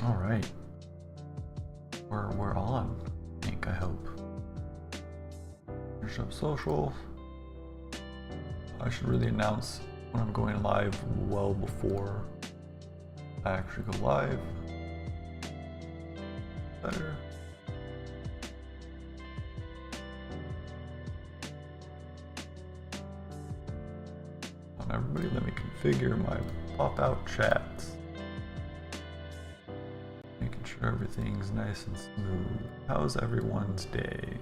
All right. We're on. I hope. Finish up social. I should really announce when I'm going live well before I actually go live. Better. Everybody, let me configure my pop-out chats. Making sure everything's nice and smooth. How's everyone's day?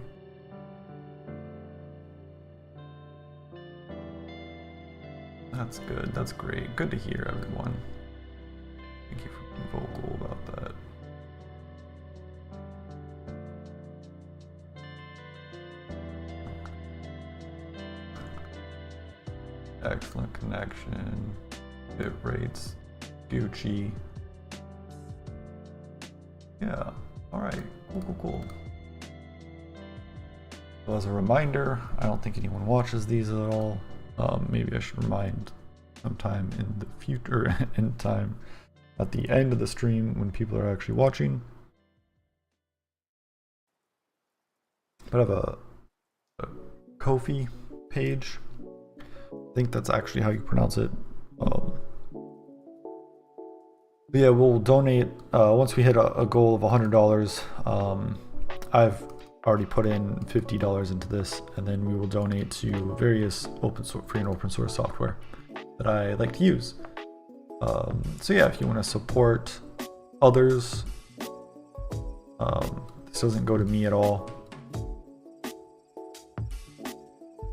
That's good. That's great. Good to hear, everyone. Thank you for being vocal about that. Excellent connection, bit rates, Gucci. Yeah, all right, cool. So as a reminder, I don't think anyone watches these at all. Maybe I should remind sometime in the future, in time, at the end of the stream when people are actually watching. But I have a Ko-fi page. I think that's actually how you pronounce it. But yeah, we'll donate once we hit a goal of $100. I've already put in $50 into this, and then we will donate to various free and open source software that I like to use. So yeah, if you want to support others, this doesn't go to me at all.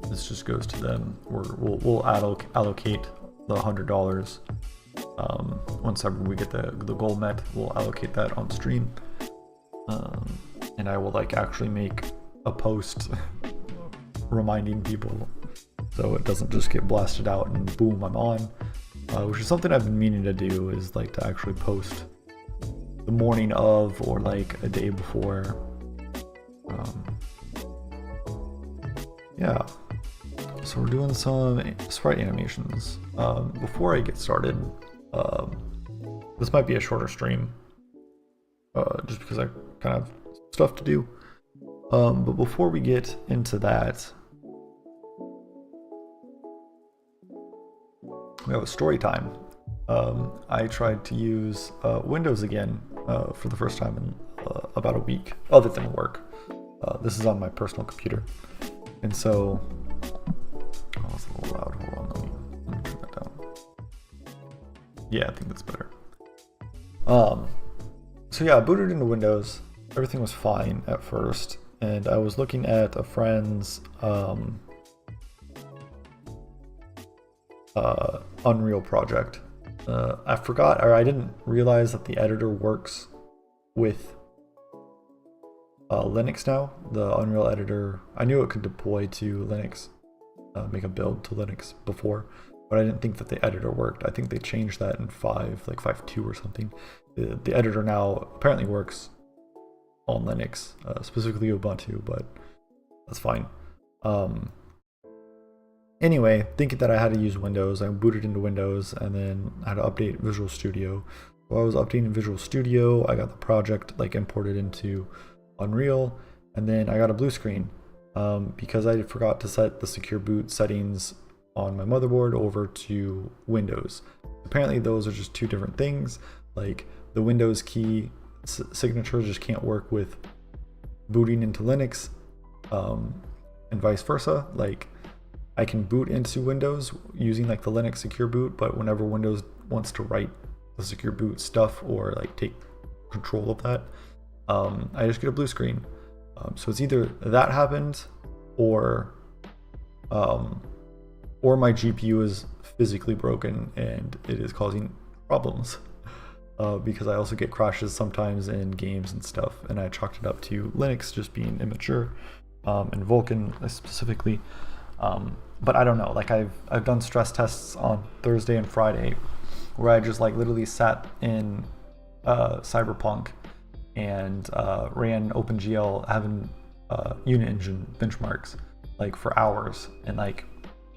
This just goes to them. We'll allocate the $100. Once we get the goal met, we'll allocate that on stream. And I will actually make a post reminding people, so it doesn't just get blasted out and boom, I'm on. Which is something I've been meaning to do, is to actually post the morning of or a day before. Yeah. So we're doing some sprite animations. Before I get started, this might be a shorter stream, just because I kind of have stuff to do. But before we get into that, we have a story time. I tried to use Windows again for the first time in about a week, other than work. This is on my personal computer, and so. Oh, it's a little loud. Hold on, let me turn that down. Yeah, I think that's better. So yeah, I booted into Windows. Everything was fine at first, and I was looking at a friend's Unreal project. I forgot, or I didn't realize that the editor works with Linux now. The Unreal editor, I knew it could deploy to Linux. Make a build to Linux before, but I didn't think that the editor worked. I think they changed that in 5.2 or something. The editor now apparently works on Linux, specifically Ubuntu, but that's fine. Anyway, thinking that I had to use Windows, I booted into Windows, and then I had to update Visual Studio. While I was updating Visual Studio, I got the project imported into Unreal, and then I got a blue screen. Because I forgot to set the secure boot settings on my motherboard over to Windows. Apparently those are just two different things. The Windows key signature just can't work with booting into Linux, and vice versa. I can boot into Windows using the Linux secure boot, but whenever Windows wants to write the secure boot stuff or take control of that, I just get a blue screen. So it's either that happened, or my GPU is physically broken and it is causing problems. Because I also get crashes sometimes in games and stuff, and I chalked it up to Linux just being immature, and Vulkan specifically. But I don't know. I've done stress tests on Thursday and Friday, where I just literally sat in Cyberpunk and ran OpenGL having unit engine benchmarks for hours, and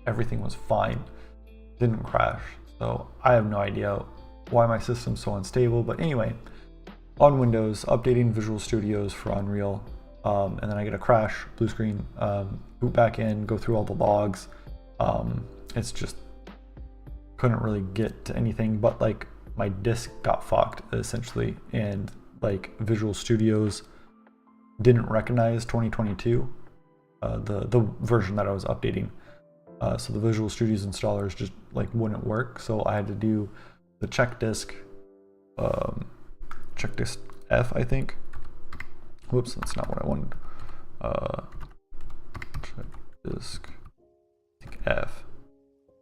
everything was fine, didn't crash. So I have no idea why my system's so unstable, but anyway, on Windows, updating Visual Studios for Unreal, and then I get a crash, blue screen, boot back in, go through all the logs. It's just couldn't really get to anything, but like my disk got fucked essentially, and like Visual Studios didn't recognize 2022, the version that I was updating. So the Visual Studios installers just like wouldn't work. So I had to do the check disk F, I think. Whoops, that's not what I wanted. Check disk, I think F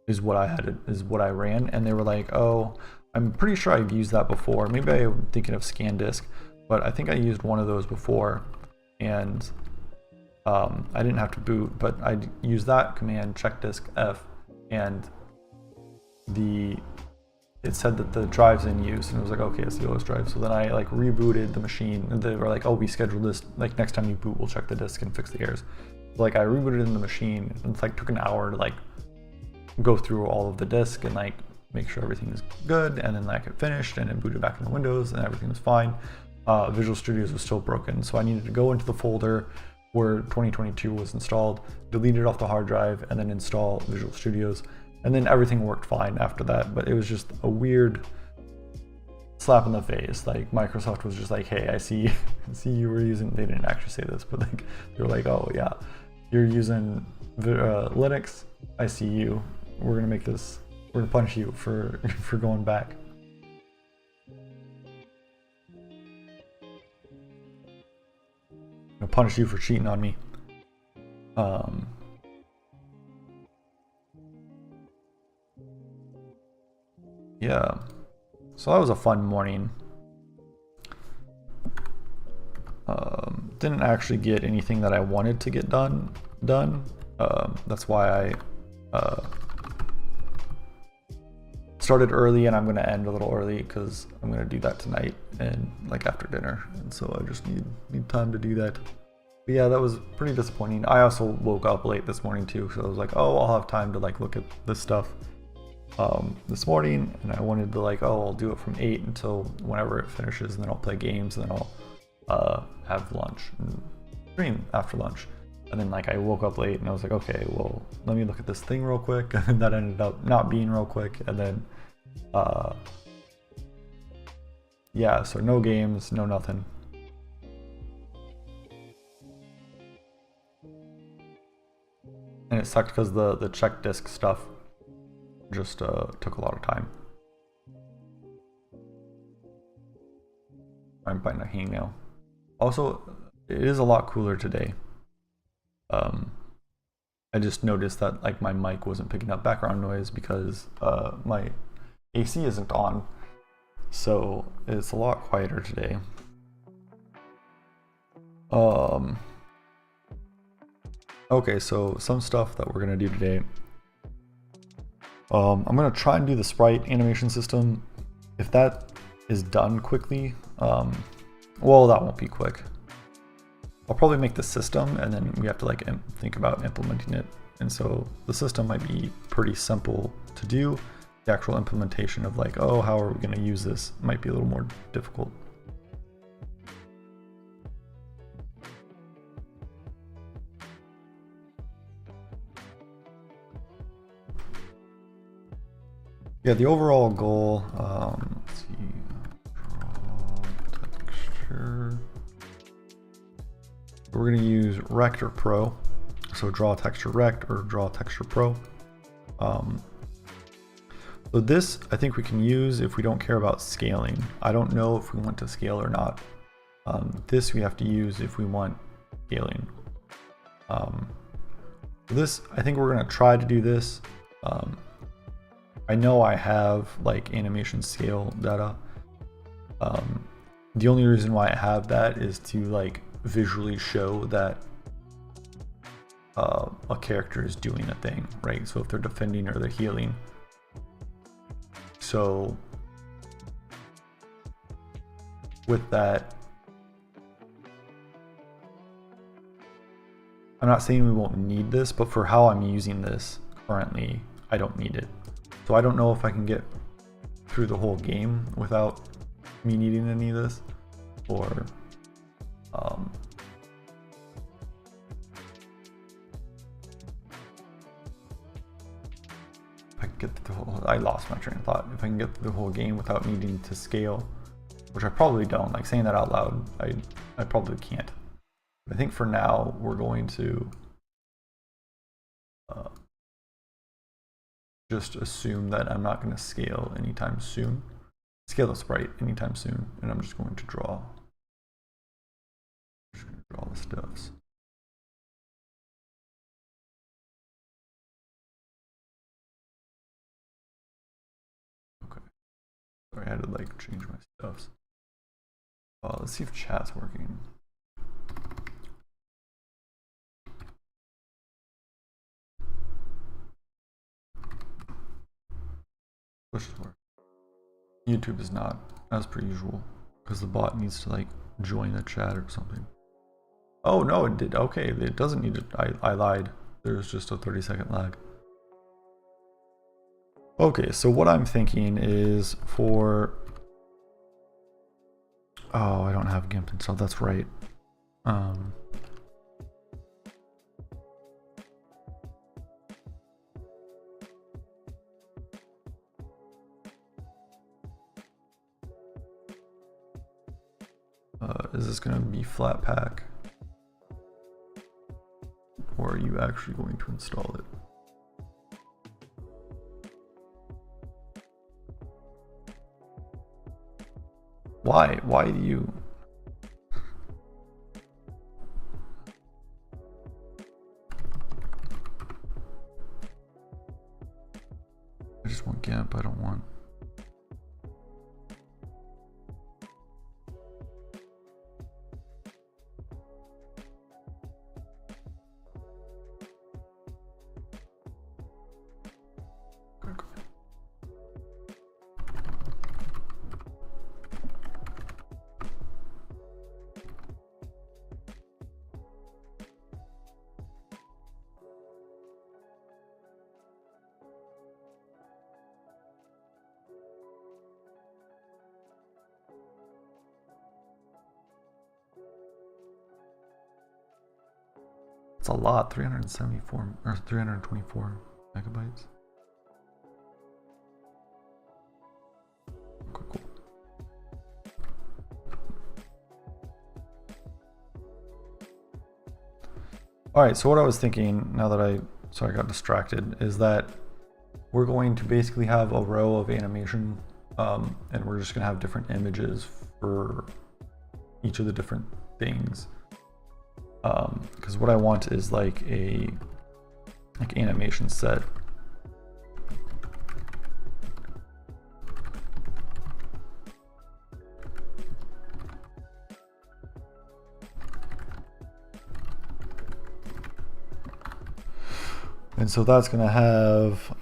is what I ran, and they were like, oh, I'm pretty sure I've used that before. Maybe I'm thinking of scan disk, but I think I used one of those before, and I didn't have to boot, but I used that command, check disk F, and it said that the drive's in use, and it was like, okay, it's the OS drive. So then I like rebooted the machine, and they were like, oh, we scheduled this, like next time you boot, we'll check the disk and fix the errors. So, like I rebooted in the machine, and it's like took an hour to like go through all of the disk and like make sure everything is good, and then like it finished, and it booted back into Windows, and everything was fine. Visual Studios was still broken, so I needed to go into the folder where 2022 was installed, delete it off the hard drive, and then install Visual Studios, and then everything worked fine after that. But it was just a weird slap in the face. Like Microsoft was just like, hey, I see you were using, they didn't actually say this, but like they were like, oh yeah, you're using Linux, I see you, we're gonna make this, we're gonna punish you for going back. I'm gonna punish you for cheating on me. Yeah, so that was a fun morning. Didn't actually get anything that I wanted to get done. That's why I started early, and I'm gonna end a little early because I'm gonna do that tonight and like after dinner, and so I just need time to do that. But yeah, that was pretty disappointing. I also woke up late this morning too, so I was like, oh, I'll have time to like look at this stuff this morning, and I wanted to like, oh, I'll do it from 8 until whenever it finishes, and then I'll play games, and then I'll have lunch and stream after lunch. And then like I woke up late, and I was like, okay, well, let me look at this thing real quick, and that ended up not being real quick. And then yeah, so no games, no nothing. And it sucked because the check disk stuff just took a lot of time. I'm biting a hangnail. Also, it is a lot cooler today. I just noticed that like my mic wasn't picking up background noise because my AC isn't on, so it's a lot quieter today. Okay, so some stuff that we're gonna do today. I'm gonna try and do the sprite animation system. If that is done quickly, well, that won't be quick. I'll probably make the system, and then we have to like think about implementing it. And so the system might be pretty simple to do. The actual implementation of like, oh, how are we gonna use this might be a little more difficult. Yeah, the overall goal, let's see, draw texture. We're going to use Rect or Pro, so draw texture Rect or draw texture Pro. So this I think we can use if we don't care about scaling. I don't know if we want to scale or not. This we have to use if we want scaling. This, I think we're going to try to do this. I know I have like animation scale data. The only reason why I have that is to like visually show that a character is doing a thing, right? So if they're defending or they're healing. So with that, I'm not saying we won't need this, but for how I'm using this currently, I don't need it. So I don't know if I can get through the whole game without me needing any of this. or if I can get through the whole, I lost my train of thought. If I can get through the whole game without needing to scale, which I probably don't, like saying that out loud, I probably can't. But I think for now, we're going to just assume that I'm not going to scale anytime soon. Scale the sprite anytime soon, and I'm just going to draw. I'm just going to draw the stuffs. Okay. Sorry, I had to like change my stuffs. Let's see if chat's working. YouTube is not, as per usual, because the bot needs to like join a chat or something. Oh no, it did. Okay, it doesn't need it. I lied. There's just a 30-second lag. Okay, so what I'm thinking is for... Oh, I don't have GIMP installed. That's right. Is this going to be Flatpak? Or are you actually going to install it? Why? Why do you... I just want GIMP, I don't want... It's a lot, 374 or 324 megabytes. Okay, cool. All right, so what I was thinking now that I got distracted is that we're going to basically have a row of animation, and we're just gonna have different images for each of the different things. Because what I want is like a animation set. And so that's going to have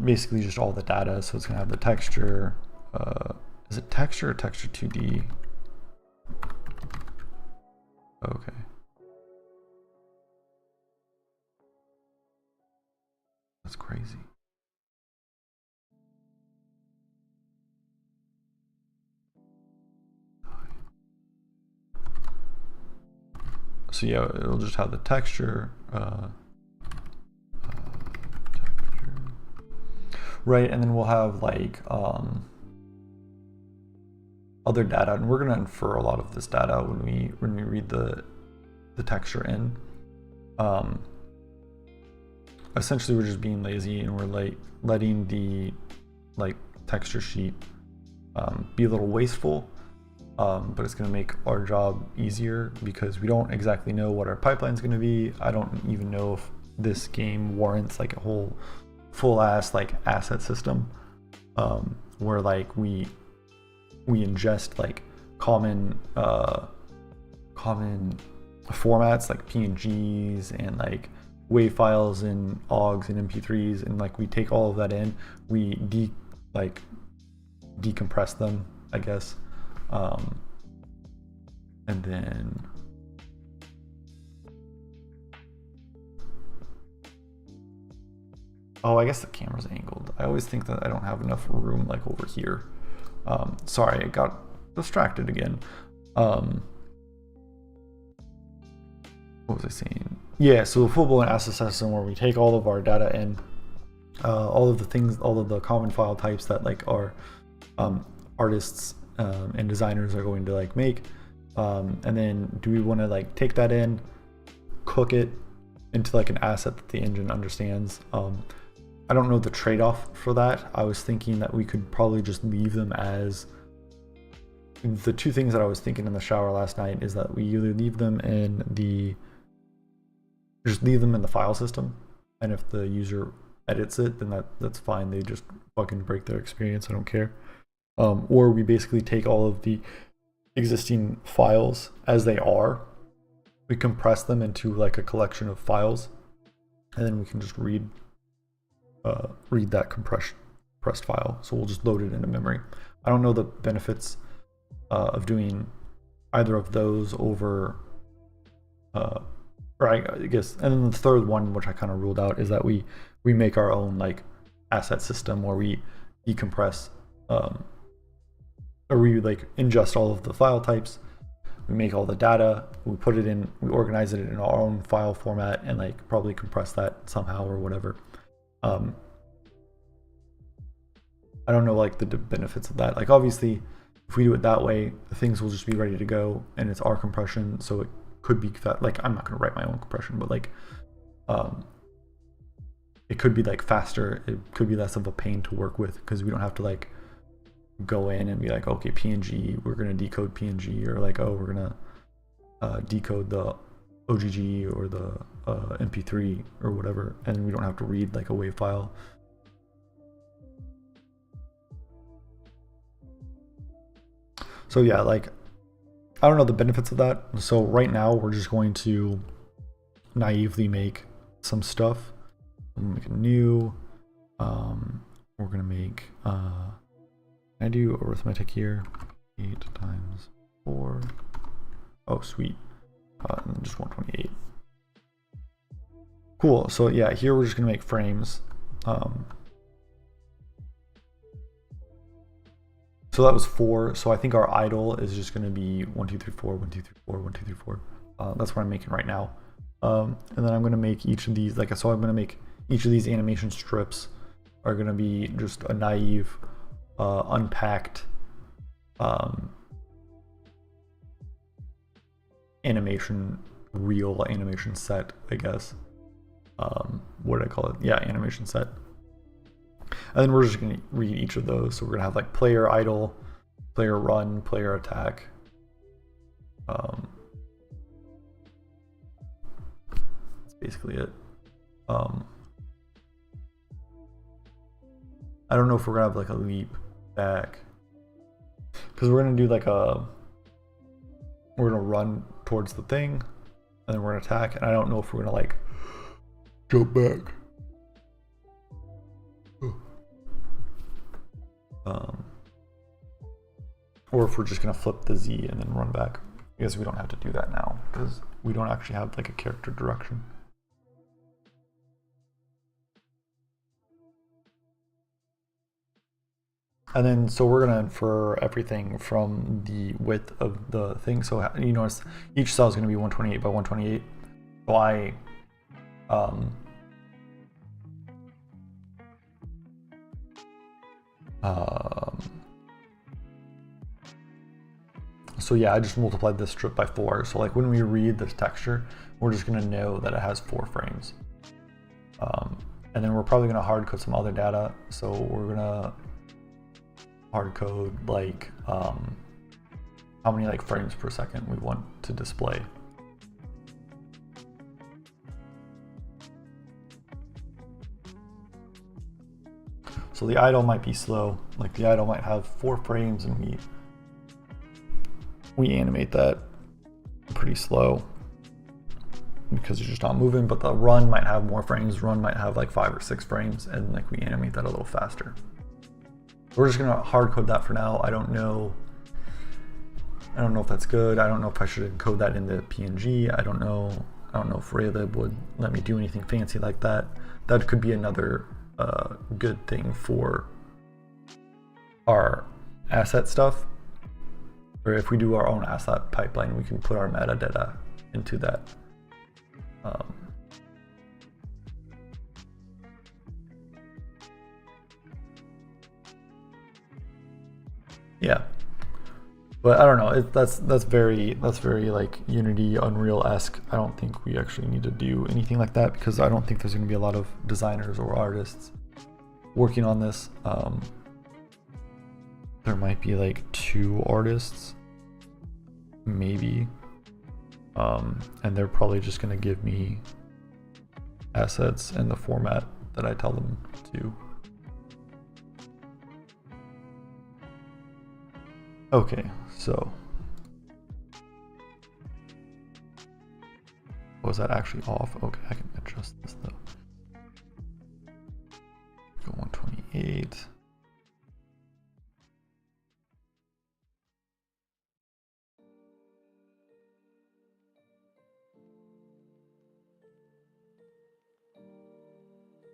basically just all the data. So it's going to have the texture. Is it texture or texture 2D? Okay. That's crazy. So yeah, it'll just have the texture. Texture. Right, and then we'll have like other data, and we're going to infer a lot of this data when we read the texture in. Essentially, we're just being lazy, and we're like letting the texture sheet be a little wasteful, but it's going to make our job easier because we don't exactly know what our pipeline is going to be. I don't even know if this game warrants like a whole full ass like asset system where like we ingest like common formats like PNGs and like WAV files and OGs and MP3s, and like we take all of that in, we decompress them, I guess, and then oh, I guess the camera's angled. I always think that I don't have enough room like over here. Sorry, I got distracted again. What was I saying? Yeah, so a full-blown asset system where we take all of our data in, all of the things, all of the common file types that like our artists and designers are going to like make, and then do we want to like take that in, cook it into like an asset that the engine understands. I don't know the trade-off for that. I was thinking that we could probably just leave them as the two things that I was thinking in the shower last night is that we either leave them in the file system, and if the user edits it, then that's fine. They just fucking break their experience. I don't care. Or we basically take all of the existing files as they are, we compress them into like a collection of files, and then we can just read that compressed file. So we'll just load it into memory. I don't know the benefits of doing either of those over, or I guess, and then the third one, which I kind of ruled out, is that we make our own like asset system where we decompress, or we like ingest all of the file types, we make all the data, we put it in, we organize it in our own file format, and like probably compress that somehow or whatever. I don't know like the benefits of that. Like obviously, if we do it that way, things will just be ready to go, and it's our compression, so it could be that like I'm not going to write my own compression, but like it could be like faster. It could be less of a pain to work with because we don't have to like go in and be like, okay, PNG, we're going to decode PNG, or like, oh, we're going to decode the OGG or the MP3 or whatever, and we don't have to read like a WAV file. So yeah, like I don't know the benefits of that. So right now we're just going to naively make some stuff. I'm gonna make a new, we're gonna make, I do arithmetic here, 8 times 4. Oh, sweet. And then just 128. Cool. So yeah, here we're just gonna make frames. So that was 4. So I think our idle is just going to be 1, 2, 3, 4, 1, 2, 3, 4, 1, 2, 3, 4. That's what I'm making right now. And then I'm going to make each of these, like, so I'm going to make each of these animation strips are going to be just a naive, unpacked animation, real animation set, I guess. What did I call it? Yeah, animation set. And then we're just going to read each of those. So we're going to have like player idle, player run, player attack. That's basically it. I don't know if we're going to have like a leap back, because we're going to do like we're going to run towards the thing, and then we're going to attack. And I don't know if we're going to like jump back. Or if we're just going to flip the Z and then run back. I guess we don't have to do that now because we don't actually have like a character direction. And then, so we're going to infer everything from the width of the thing. So you notice each cell is going to be 128 by 128. So so yeah, I just multiplied this strip by 4. So like when we read this texture, we're just gonna know that it has 4 frames. And then we're probably gonna hard code some other data. So we're gonna hard code like how many like frames per second we want to display. So the idle might be slow. Like the idle might have 4 frames and we animate that pretty slow because you're just not moving, but the run might have more frames. Run might have like 5 or 6 frames, and like we animate that a little faster. We're just gonna hard code that for now. I don't know if that's good. I don't know if I should encode that into PNG. I don't know if raylib would let me do anything fancy like that. That could be another good thing for our asset stuff. or if we do our own asset pipeline, we can put our metadata into that. Yeah, but I don't know. That's very like Unity, Unreal-esque. I don't think we actually need to do anything like that because I don't think there's going to be a lot of designers or artists working on this. There might be like 2 artists, maybe, and they're probably just going to give me assets in the format that I tell them to. Okay, so was that actually off? Okay, I can adjust this though. Go 128.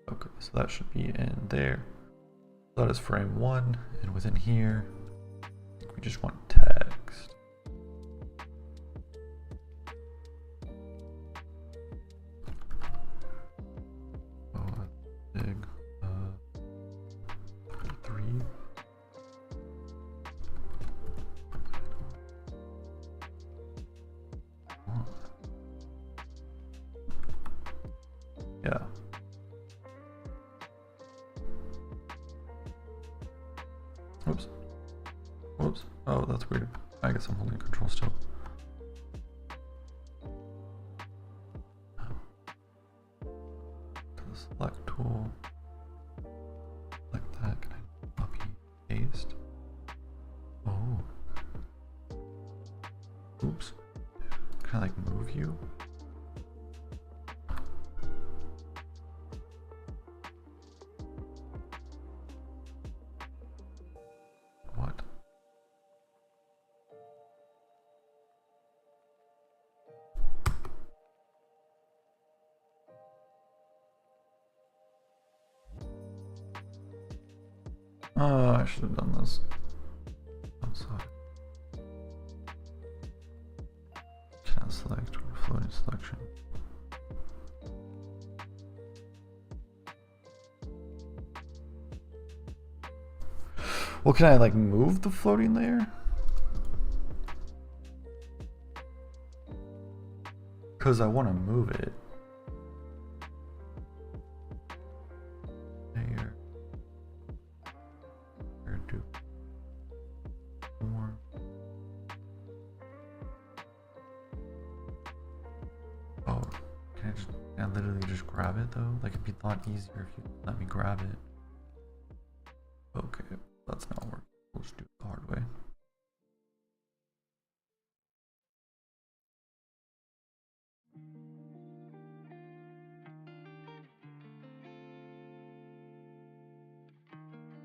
Okay, so that should be in there. That is frame 1, and within here, we just want text. Oh, that's big. 3. Yeah. Oops. Whoops. Oh, that's weird. I guess I'm holding control still. To the select tool. Like that. Can I copy, paste? Oh. Oops. Can I like move you? What? Oh, I should have done this outside. Can I select or floating selection? Well, can I like move the floating layer? Because I want to move it. Layer. Do more. Oh, can I literally just grab it though? Like it'd be a lot easier if you let me grab it. Okay, that's not working. We'll just do it the hard way.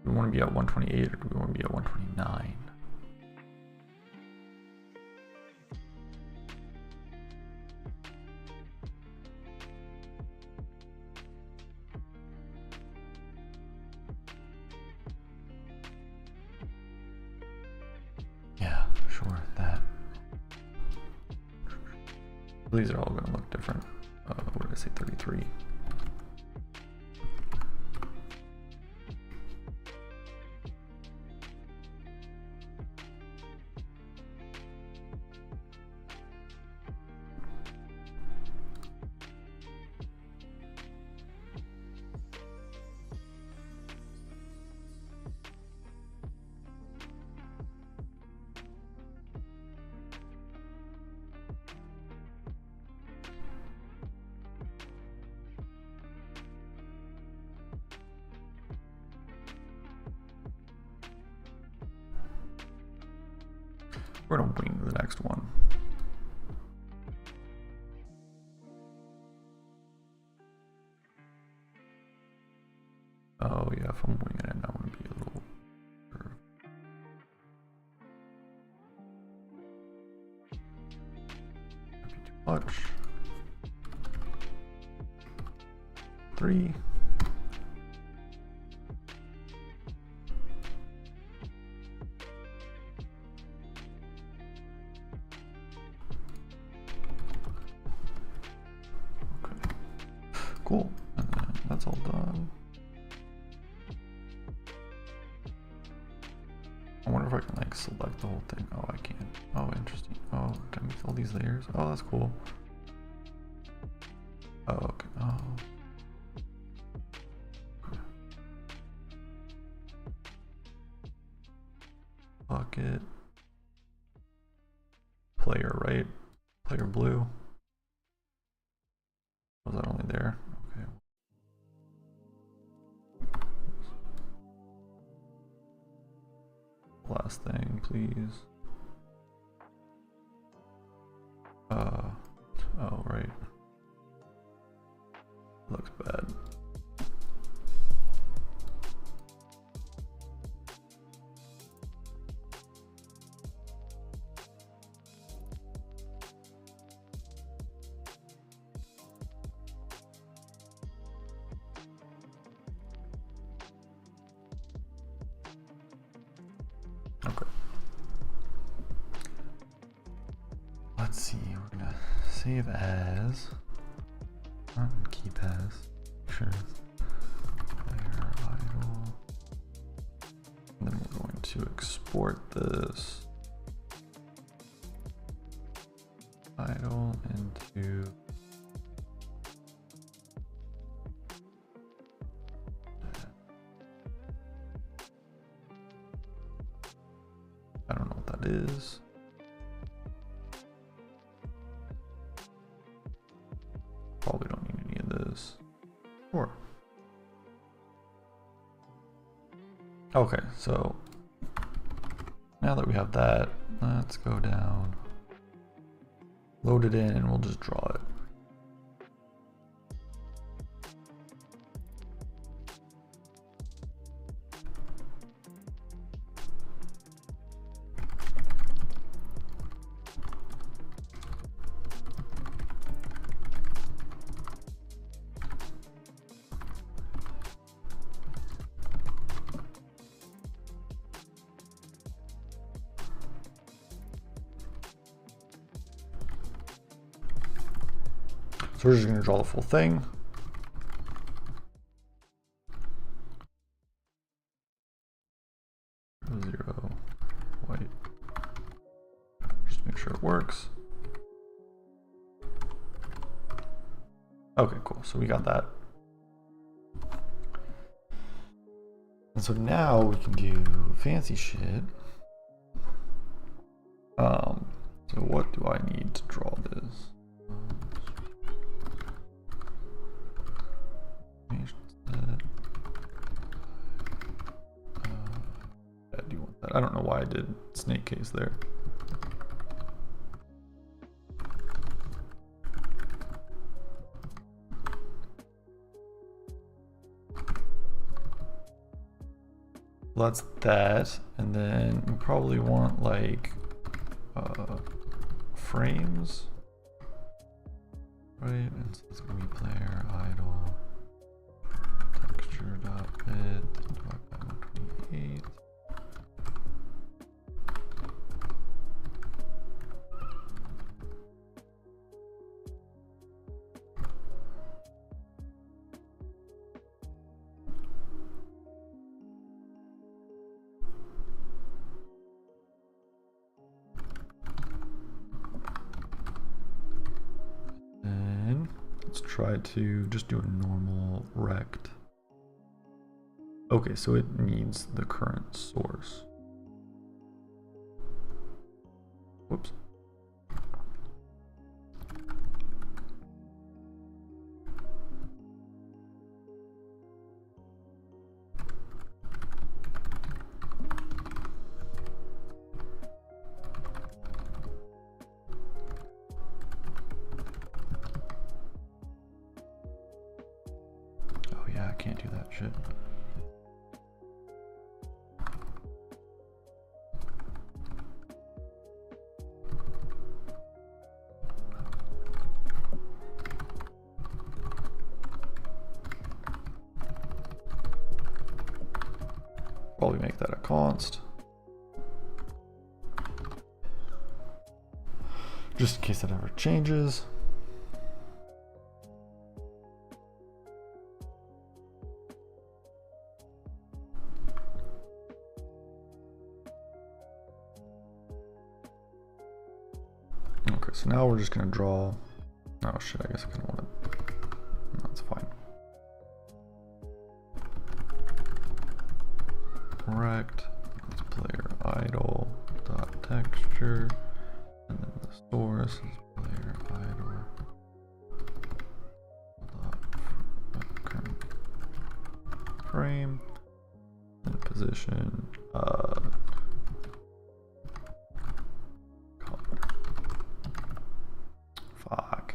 Do we want to be at 128 or do we want to be at 129? Yeah, sure, that. These are all going to look different. What did I say, 33? We're gonna wing the next one. Oh yeah, if I'm winging it, I want to be a little curved. Might be too much. 3. I wonder if I can like select the whole thing. Oh, I can. Oh, interesting. Oh, can I make all these layers? Oh, that's cool. Oh, okay. Oh. Bucket. Player, right? Player blue. Was that only there? Okay. Last thing, please. Oh, right. Looks bad. Okay. Let's see, we're gonna save as, not keep as, sure, player idle, and then we're going to export this idle into I don't know what that is. Probably don't need any of this. Sure. Okay, so now that we have that, let's go down, load it in, and we'll just draw it. So we're just going to draw the full thing. Zero, white. Just make sure it works. Okay, cool. So we got that. And so now we can do fancy shit. So what do I need to draw this? Do you want that? I don't know why I did snake case there. That's that, and then we probably want like frames, right? And so it's gonna be player idle texture dot bit divided by 128. Let's try to just do a normal rect. Okay, so it needs the current source. Whoops. I can't do that shit. Probably make that a const. Just in case that ever changes. Okay, so now we're just gonna draw. Oh shit, I guess I kind of want to. No, that's fine. Rect. Let's player idle dot texture, and then the source is player idle dot current frame, and position. Color. Fuck.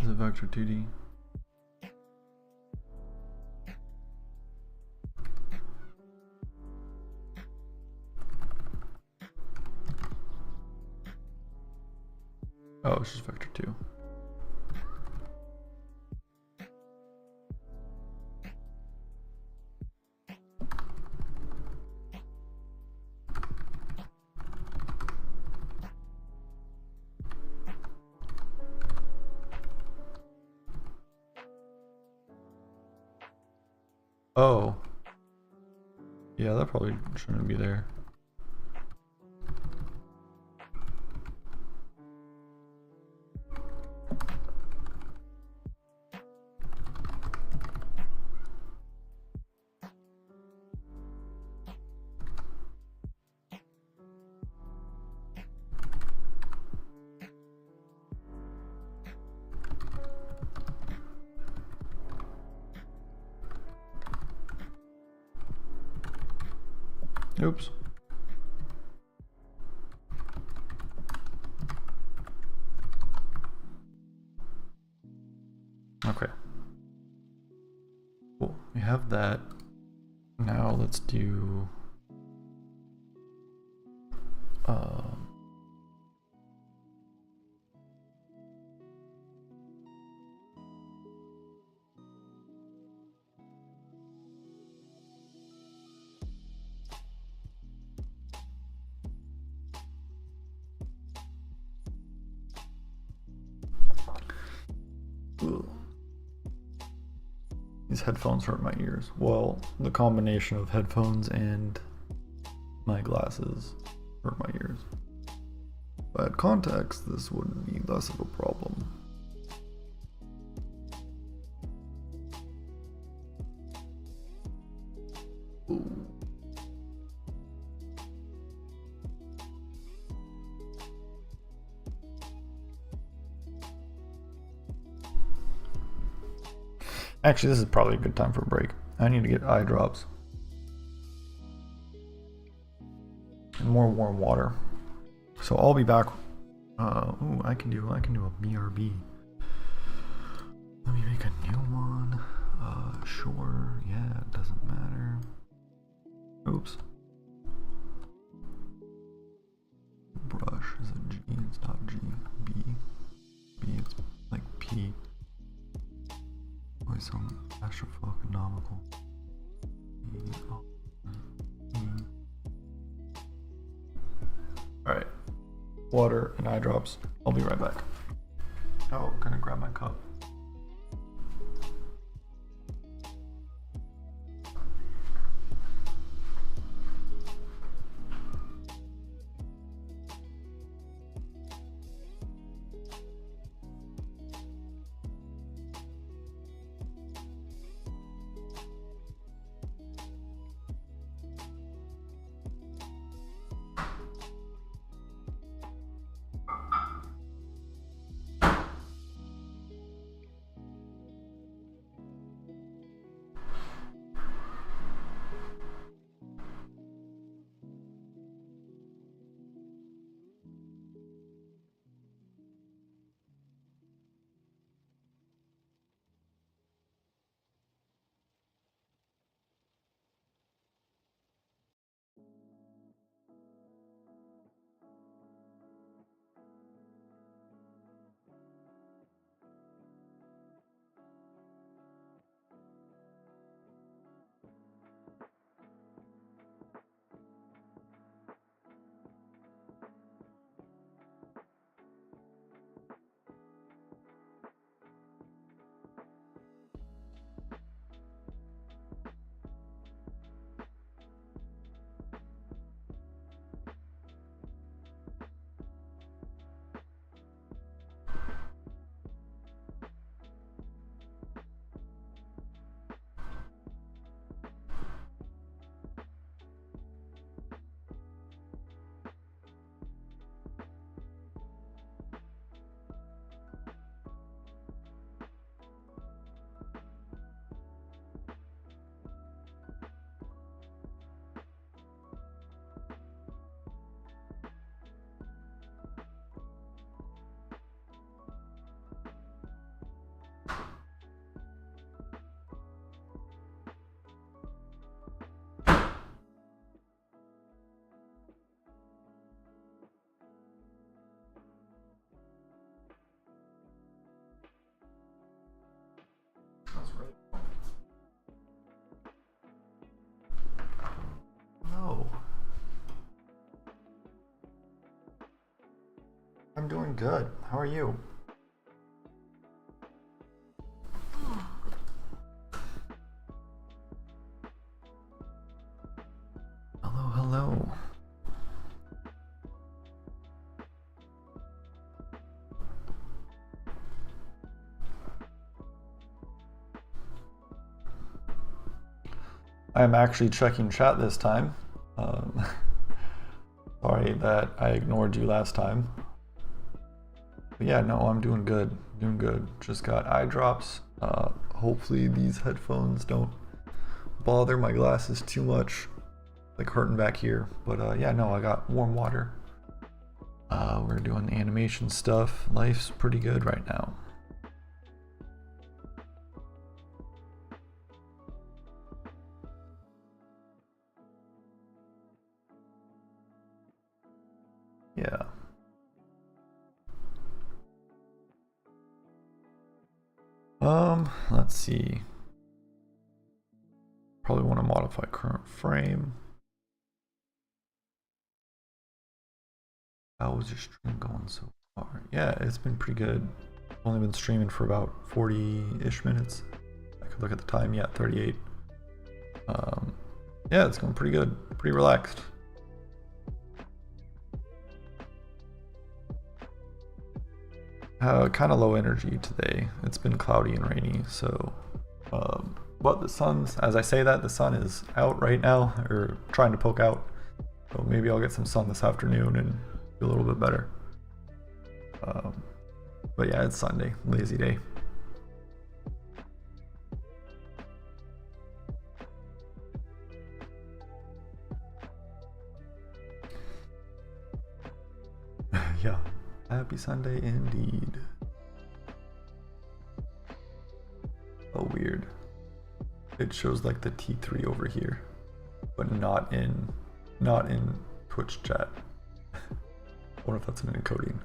Is it vector 2D? Oh, it's just vector 2. Oh. Yeah, that probably shouldn't be there. Oops. Okay. Cool. We have that. Now let's do these headphones hurt my ears. Well, the combination of headphones and my glasses hurt my ears. If I had contacts, this would be less of a problem. Ooh. Actually, this is probably a good time for a break. I need to get eye drops. And more warm water. So I'll be back. Ooh, I can do a BRB. Let me make a new one. Sure. Yeah, it doesn't matter. Oops. Brush is a G. It's not G. B. B. It's like P. Always some astronomical. Alright. Water and eye drops. I'll be right back. Oh, I'm gonna grab my cup. I'm doing good. How are you? Hello, hello. I'm actually checking chat this time. Sorry that I ignored you last time. But yeah, no, I'm doing good. Doing good. Just got eye drops. Hopefully these headphones don't bother my glasses too much, like hurting back here. But yeah, no, I got warm water. We're doing animation stuff. Life's pretty good right now. Yeah. Let's see. Probably want to modify current frame. How was your stream going so far? Yeah, it's been pretty good. Only been streaming for about 40-ish minutes. I could look at the time. Yeah, 38. Yeah, it's going pretty good. Pretty relaxed. Kind of low energy today. It's been cloudy and rainy, so but the sun's, as I say that, the sun is out right now, or trying to poke out. So maybe I'll get some sun this afternoon and feel a little bit better. But yeah, it's Sunday, lazy day. Yeah, happy Sunday indeed. Oh, weird. It shows like the T3 over here, but not in Twitch chat. I wonder if that's an encoding.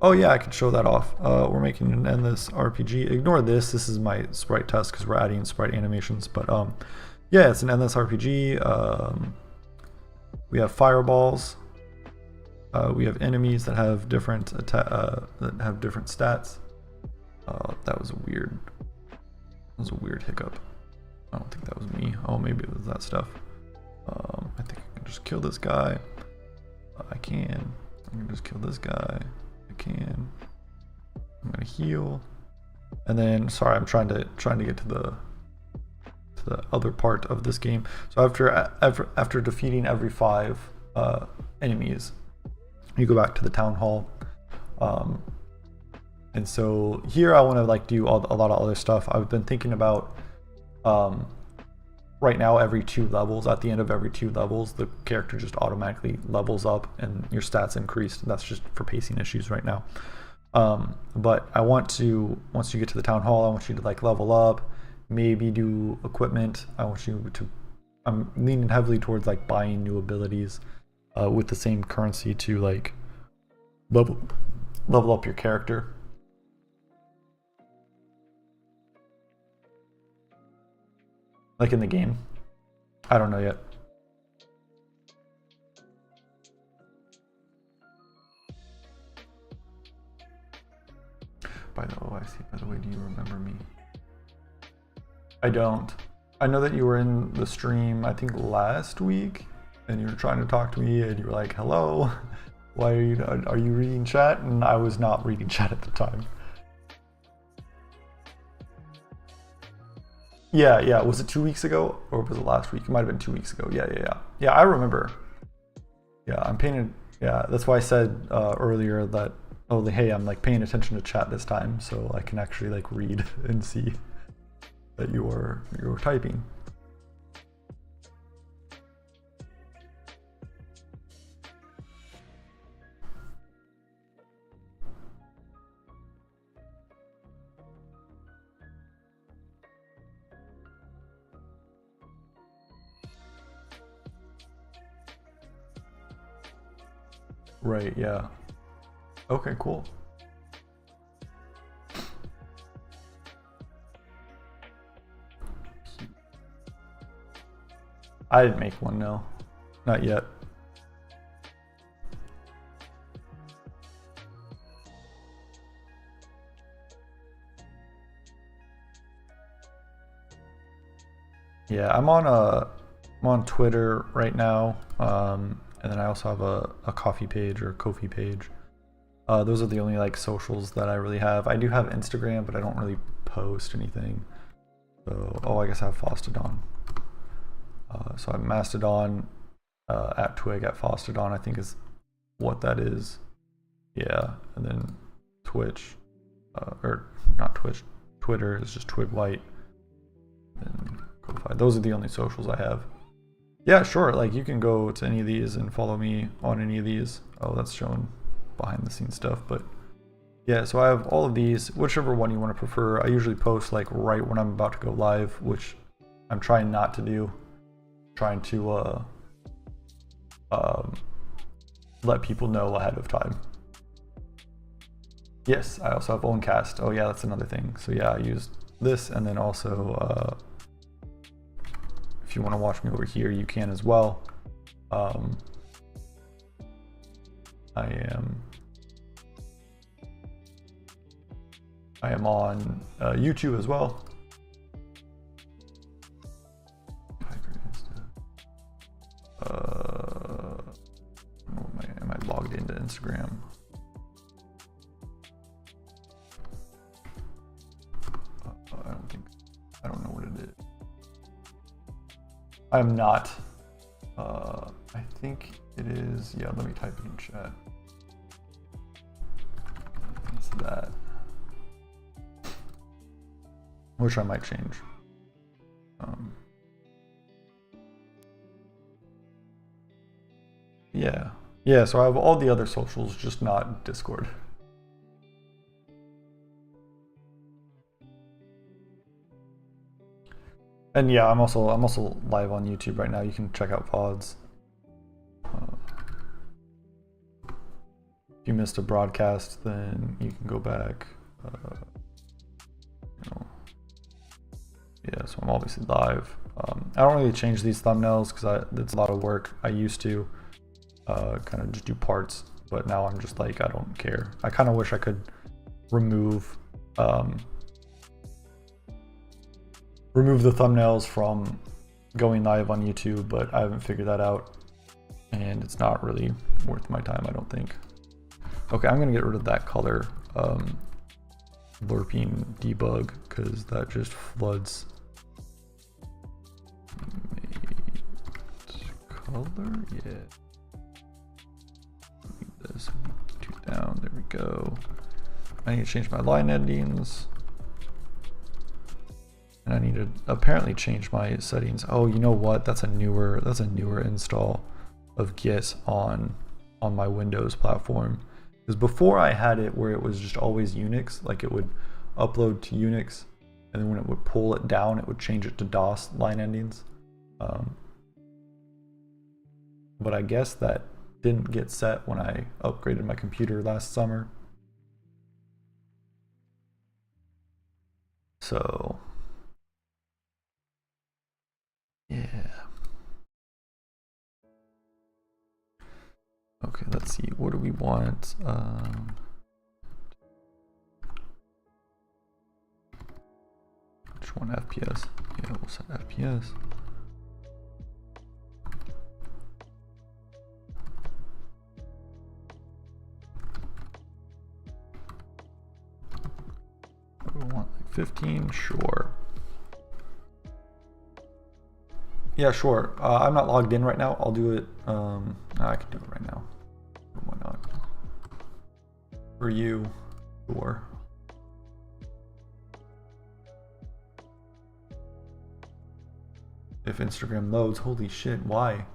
Oh yeah, I can show that off. We're making an endless RPG. Ignore this. This is my sprite test because we're adding sprite animations. But yeah, it's an endless RPG. We have fireballs. We have enemies that have different stats. That was a weird hiccup. I don't think that was me. Oh, maybe it was that stuff. I think I can just kill this guy. I can just kill this guy. I can. I'm gonna heal, and then sorry, I'm trying to get to the other part of this game. So after defeating every 5 enemies, you go back to the town hall. And so here I want to like do a lot of other stuff. I've been thinking about right now every 2 levels, at the end of every 2 levels, the character just automatically levels up and your stats increase. That's just for pacing issues right now. But I want to, once you get to the town hall, I want you to like level up, maybe do equipment. I'm leaning heavily towards like buying new abilities with the same currency to like level up your character. Like in the game. I don't know yet. By the way, do you remember me? I don't. I know that you were in the stream, I think last week, and you were trying to talk to me and you were like, hello, why are you reading chat? And I was not reading chat at the time. Yeah. Was it 2 weeks ago or was it last week? It might have been 2 weeks ago. Yeah, I remember. Yeah, I'm paying. Yeah, that's why I said earlier that, oh, hey, I'm like paying attention to chat this time, so I can actually like read and see that you were typing. Right, yeah. Okay, cool. I didn't make one, no. Not yet. Yeah, I'm on Twitter right now, and then I also have a coffee page or a Ko-fi page. Those are the only like socials that I really have. I do have Instagram, but I don't really post anything. So, oh, I guess I have Fostodon. So I have Mastodon, at Twig at Fostodon, I think is what that is. Yeah, and then Twitch, or not Twitch, Twitter is just Twig White. And Ko-fi. Those are the only socials I have. Yeah, sure. Like you can go to any of these and follow me on any of these. Oh, that's showing behind the scenes stuff, but yeah, so I have all of these, whichever one you want to prefer. I usually post like right when I'm about to go live, which I'm trying not to do. Trying to let people know ahead of time. Yes, I also have Owncast. Oh yeah, that's another thing. So yeah, I used this, and then also if you want to watch me over here, you can as well. I am on YouTube as well. Am I logged into Instagram? I don't know what it is. I'm not. I think it is. Yeah, let me type it in chat. It's that. Which I might change. Yeah, so I have all the other socials, just not Discord. And yeah, I'm also live on YouTube right now. You can check out VODs. If you missed a broadcast, then you can go back. Yeah, so I'm obviously live. I don't really change these thumbnails because it's a lot of work. I used to kind of just do parts, but now I'm just like, I don't care. I kind of wish I could remove the thumbnails from going live on YouTube, but I haven't figured that out, and it's not really worth my time, I don't think. Okay, I'm gonna get rid of that color LRPing debug because that just floods. Color, yeah. This two down. There we go. I need to change my line endings. And I need to apparently change my settings. Oh, you know what? That's a newer install of Git on my Windows platform. Because before I had it where it was just always Unix, like it would upload to Unix, and then when it would pull it down, it would change it to DOS line endings. But I guess that didn't get set when I upgraded my computer last summer. So yeah. Okay, let's see. What do we want? Which one? FPS? Yeah, we'll set FPS. What do we want? Like 15? Sure. Yeah, sure. I'm not logged in right now. I'll do it. I can do it right now. Why not? For you, sure. If Instagram loads, holy shit, why?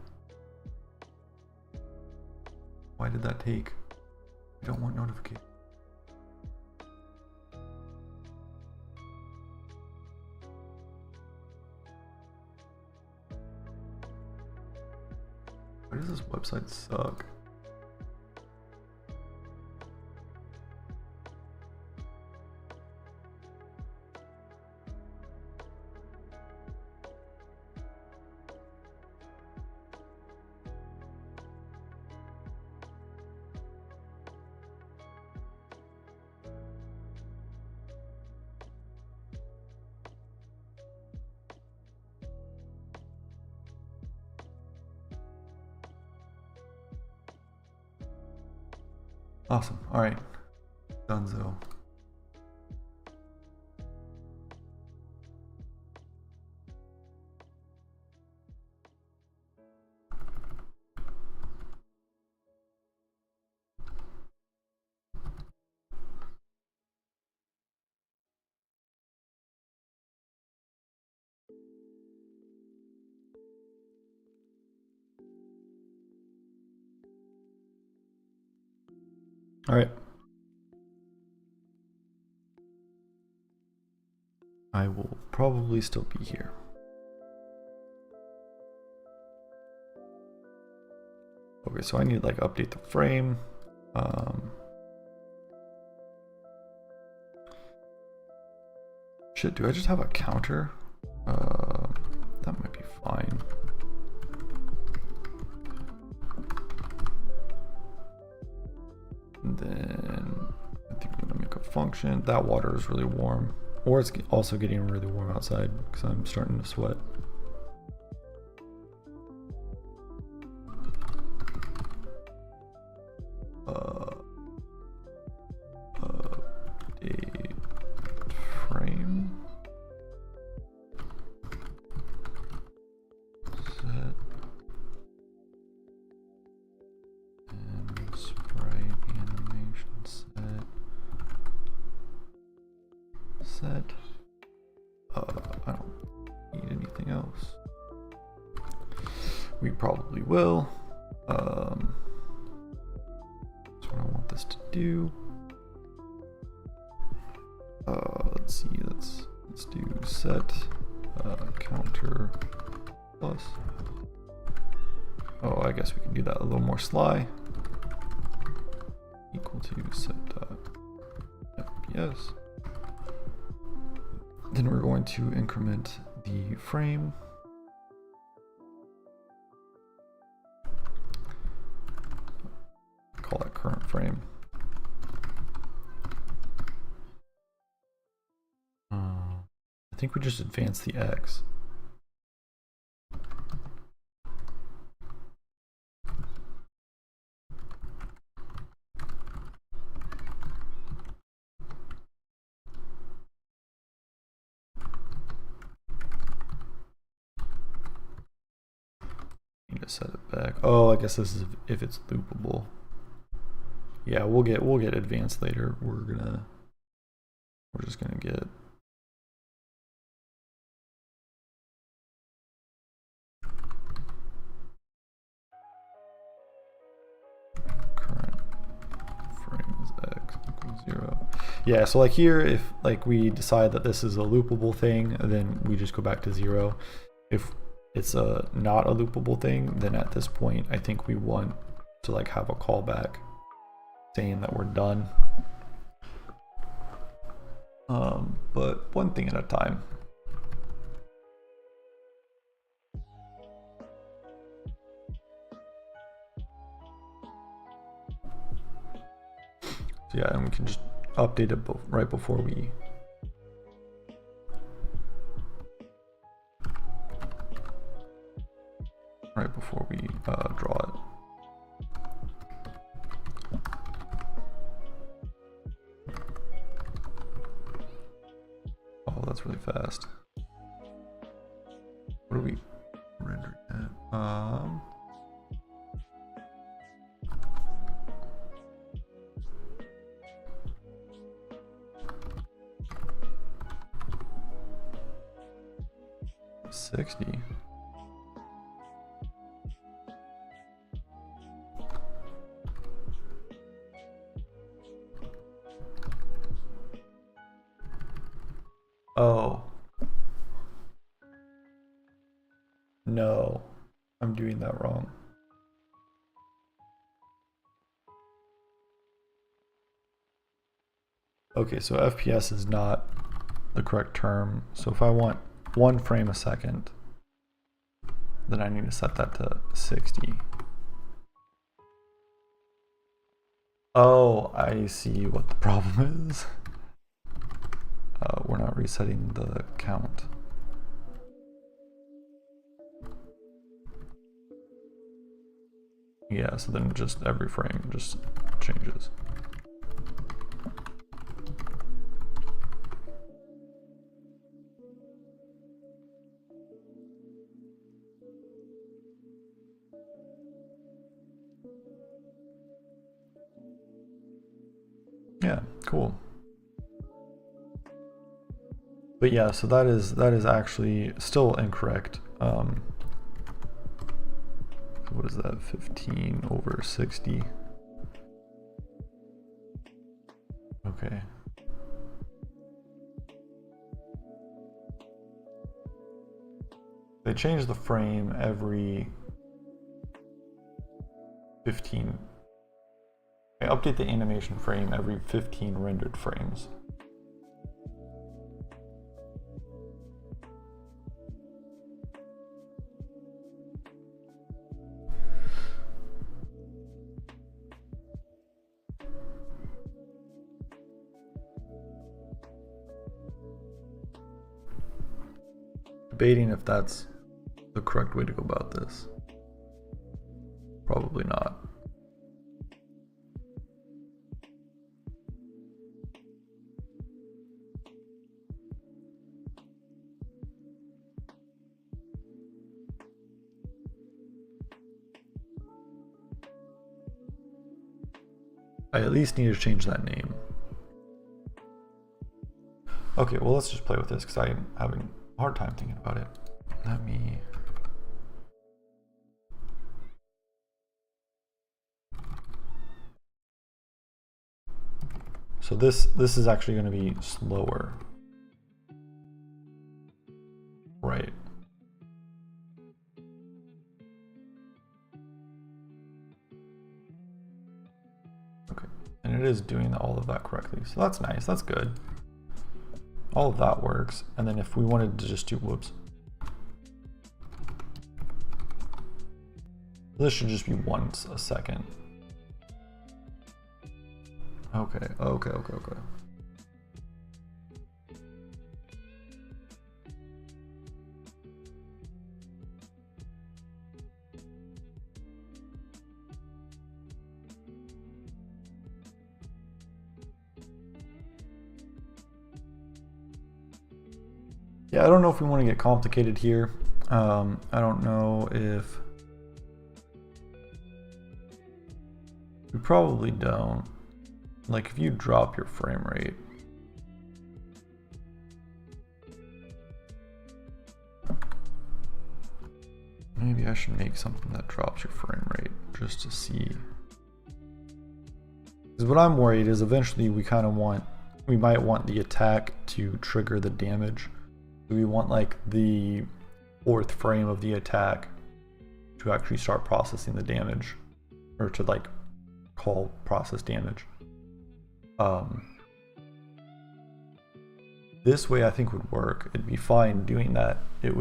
Why did that take? I don't want notifications. Why does this website suck? Awesome. All right. Dunzo. All right. I will probably still be here. Okay, so I need to like update the frame. Shit, do I just have a counter? That might be fine. And then I think we're gonna make a function. That water is really warm. Or it's also getting really warm outside because I'm starting to sweat. Update frame. Set. And sprite animation set. Set. I don't need anything else. We probably will. That's what I want this to do. Let's see. Let's do set counter plus. Oh, I guess we can do that a little more sly. Equal to set FPS. Then we're going to increment the frame. Call that current frame. I think we just advance the X. Need to set it back. Oh, I guess this is if it's loopable. Yeah, we'll get advanced later. We're just gonna get current frame is X equals 0. Yeah, so like here, if like we decide that this is a loopable thing, then we just go back to 0. If it's not a loopable thing, then at this point I think we want to like have a callback saying that we're done. But one thing at a time. So yeah, and we can just update it right before we draw it. Oh, that's really fast. What are we rendering at? $60. Oh. No, I'm doing that wrong. Okay, so FPS is not the correct term. So if I want 1 frame a second, then I need to set that to 60. Oh, I see what the problem is. We're not resetting the count. Yeah, so then just every frame just changes. Yeah, cool. But yeah, so that is actually still incorrect. What is that? 15 over 60. Okay. They change the frame every 15. They update the animation frame every 15 rendered frames. Debating if that's the correct way to go about this. Probably not. I at least need to change that name. Okay, well, let's just play with this because I'm having a hard time thinking about it. Let me... So this is actually going to be slower. Right. Okay, and it is doing all of that correctly. So that's nice, that's good. All of that works. And then if we wanted to just do, whoops. This should just be once a second. Okay, okay. Yeah, I don't know if we want to get complicated here. I don't know if... We probably don't. Like if you drop your frame rate, maybe I should make something that drops your frame rate just to see. Because what I'm worried is eventually we might want the attack to trigger the damage. We want like the 4th frame of the attack to actually start processing the damage, or to like call process damage. This way I think would work. It'd be fine doing that. It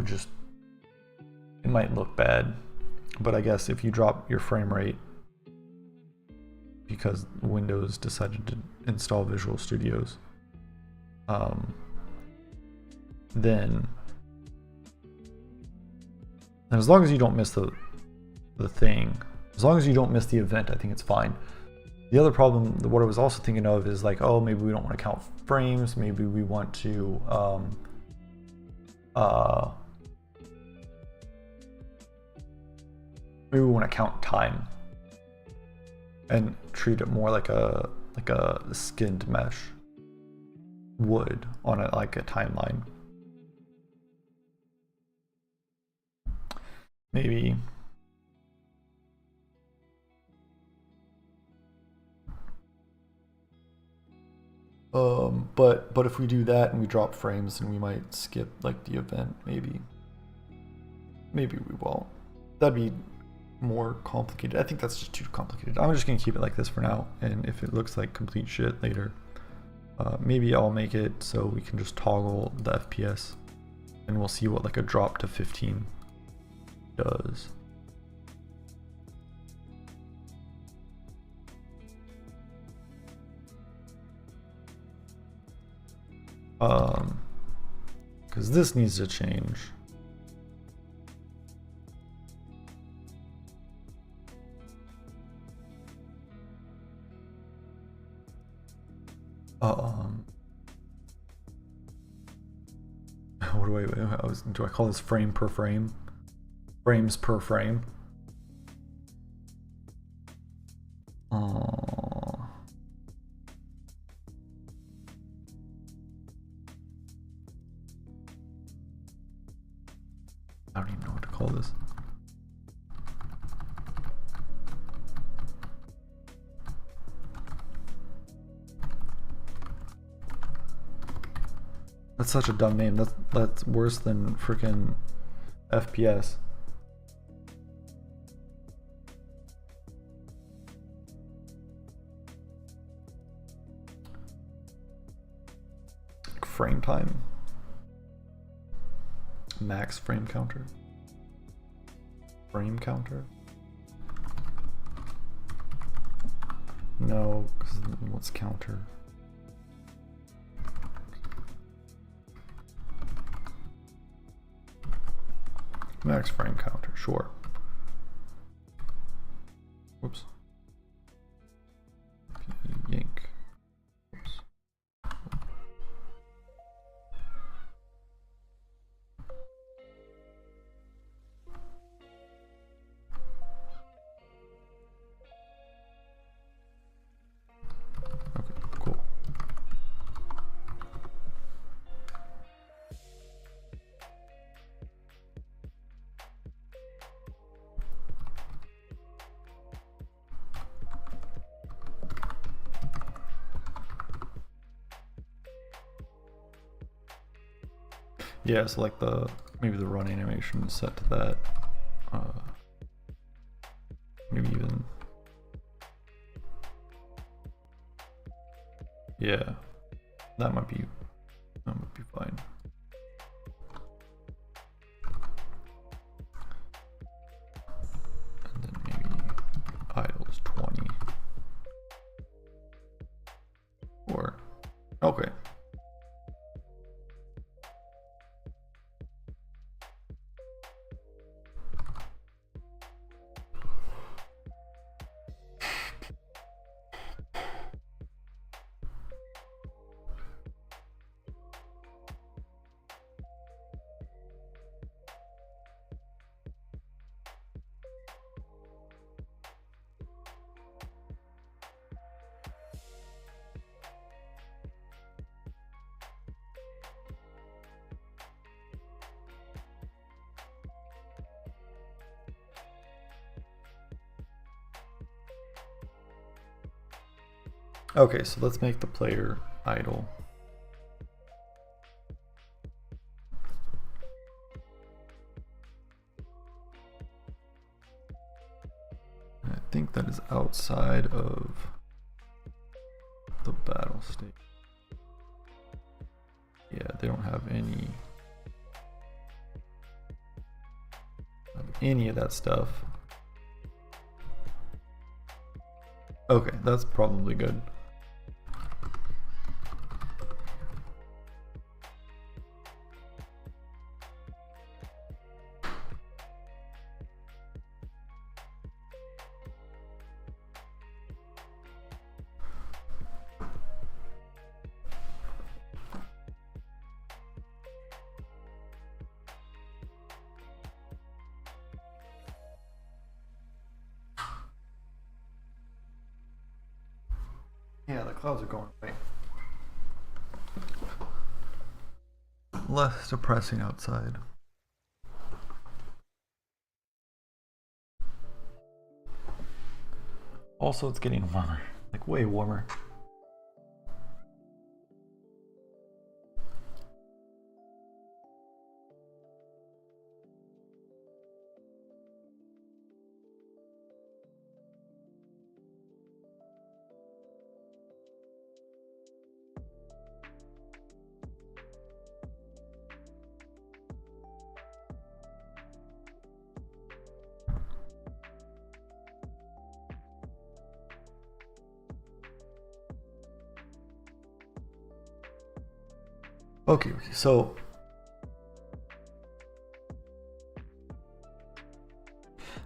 might look bad, but I guess if you drop your frame rate because Windows decided to install Visual Studios, then and as long as you don't miss the thing, as long as you don't miss the event, I think it's fine. The other problem, what I was also thinking of, is like, oh, maybe we don't want to count frames. Maybe we want to maybe we want to count time and treat it more like a skinned mesh would on like a timeline. Maybe. But if we do that and we drop frames, then we might skip like the event. Maybe we won't. That'd be more complicated. I think that's just too complicated. I'm just gonna keep it like this for now, and if it looks like complete shit later, maybe I'll make it so we can just toggle the FPS, and we'll see what like a drop to 15 does. Because this needs to change. What do I call this frame per frame? Frames per frame. call this? That's such a dumb name. That's worse than freaking FPS. Frame time. Max frame counter. Frame counter. No, because what's counter? Max frame counter, sure. Whoops. Yank. Whoops. Okay, cool. Yeah, so like maybe the run animation is set to that. Maybe even, yeah, that might be fine. And then maybe idle is 20. Or okay. Okay, so let's make the player idle. I think that is outside of the battle state. Yeah, they don't have any of that stuff. Okay, that's probably good. Yeah, the clouds are going away. Less depressing outside. Also, it's getting warmer, like way warmer. Okay, so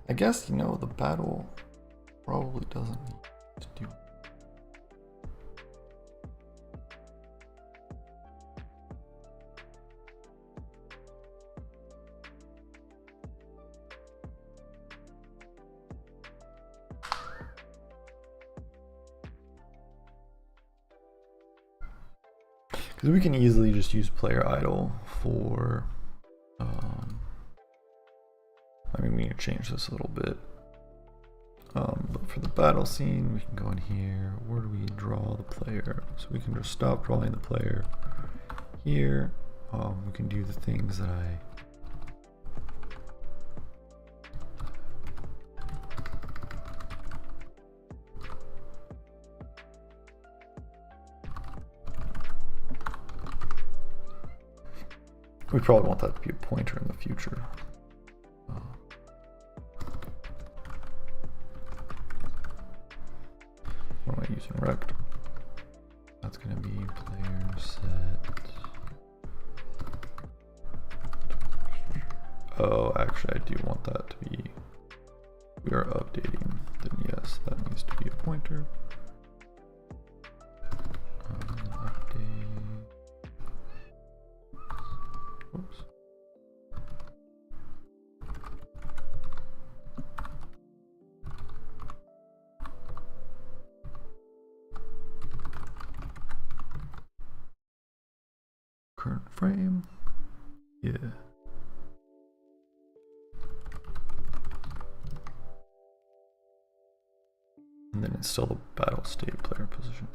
I guess, you know, the battle probably doesn't need to do. Because we can easily just use player idle for change this a little bit. But for the battle scene, we can go in here. Where do we draw the player? So we can just stop drawing the player here. We can do the things that we probably want that to be a pointer in the future. What am I using? Rect. That's going to be player set. Oh, actually, I do want that to be. We are updating. Then yes, that needs to be a pointer. Update. Oops. Current frame. Yeah. And then it's still the battle state player position.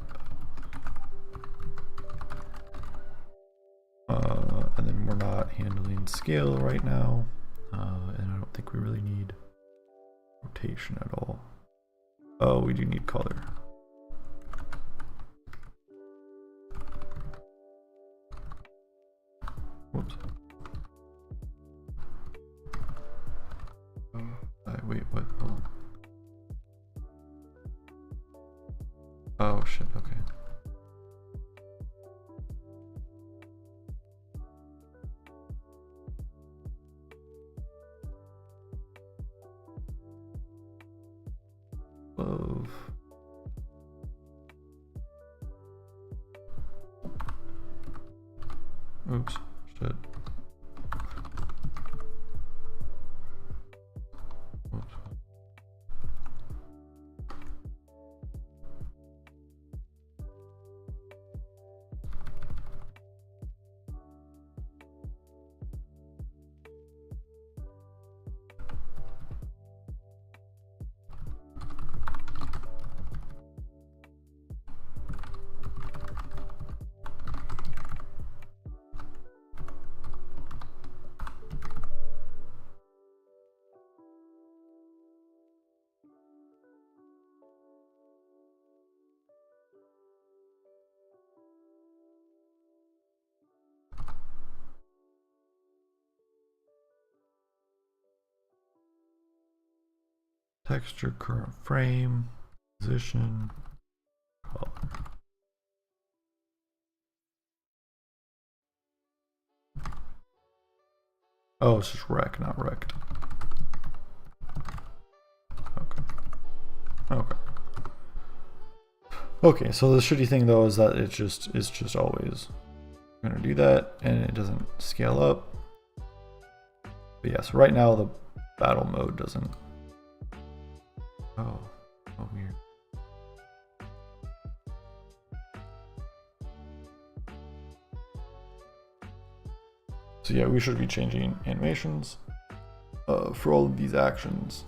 And then we're not handling scale right now. And I don't think we really need rotation at all. Oh, we do need color. Whoops. Wait, what? Hold on. Oh shit, okay. Love. Oops, shit. Whoops. Texture, current frame, position, color. Oh, it's just rect, not rect. Okay. Okay. Okay, so the shitty thing though is that it's just always gonna do that and it doesn't scale up. But yes, right now the battle mode doesn't. Oh, weird. So yeah, we should be changing animations for all of these actions.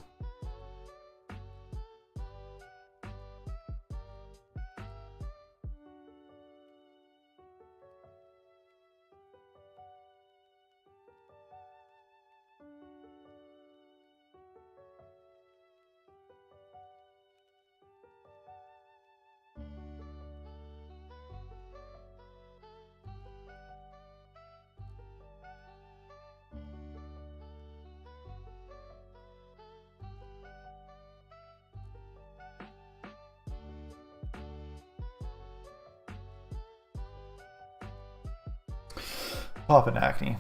Poppin' acne.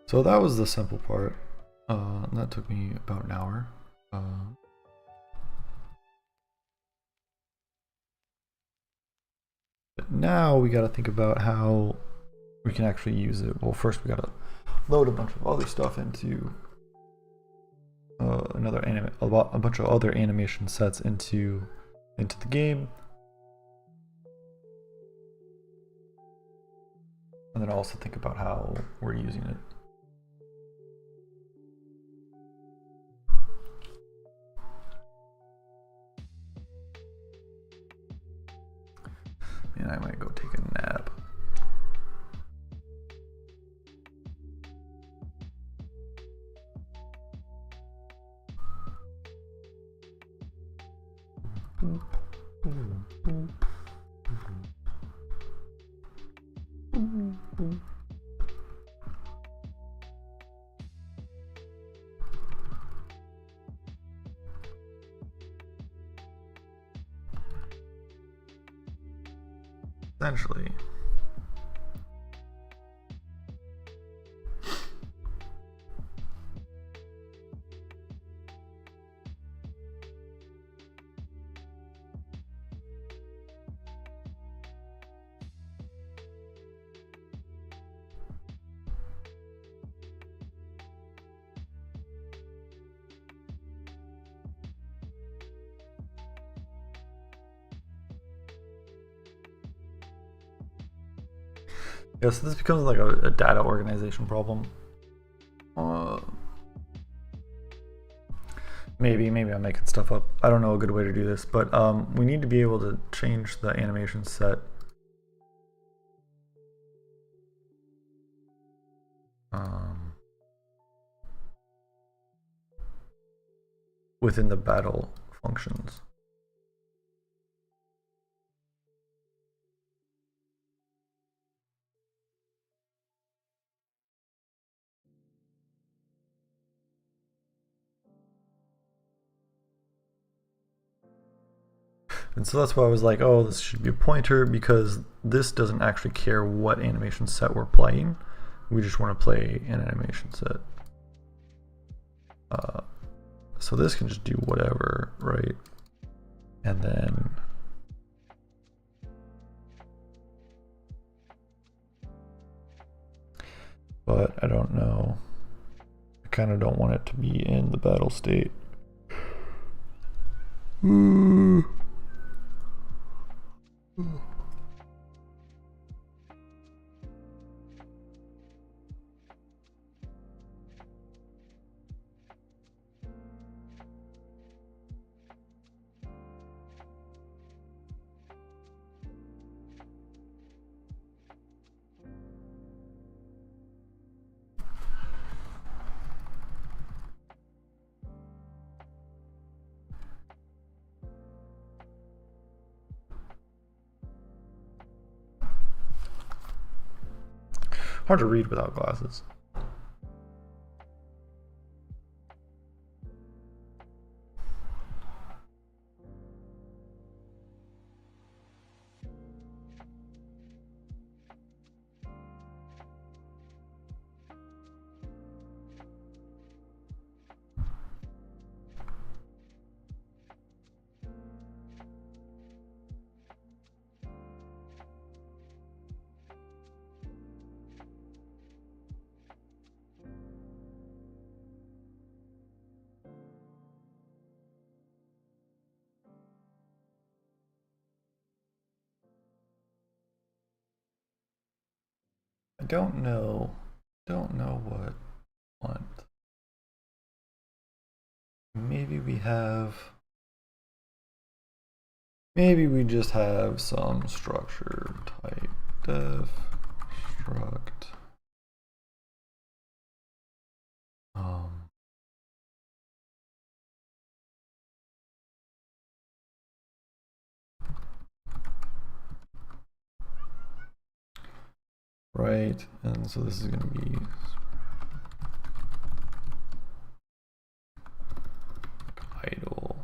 So that was the simple part. That took me about an hour. now we got to think about how we can actually use it. Well, first we got to load a bunch of other stuff into a bunch of other animation sets into the game, and then also think about how we're using it. And I might go take a nap. Essentially. Yeah, so this becomes like a data organization problem. Maybe I'm making stuff up. I don't know a good way to do this, but we need to be able to change the animation set within the battle functions. And so that's why I was like, oh, this should be a pointer, because this doesn't actually care what animation set we're playing. We just want to play an animation set. So this can just do whatever, right? And then but I don't know. I kind of don't want it to be in the battle state. Hard to read without glasses. I don't know what I want. Maybe we just have some structure type def struct right, and so this is going to be idle.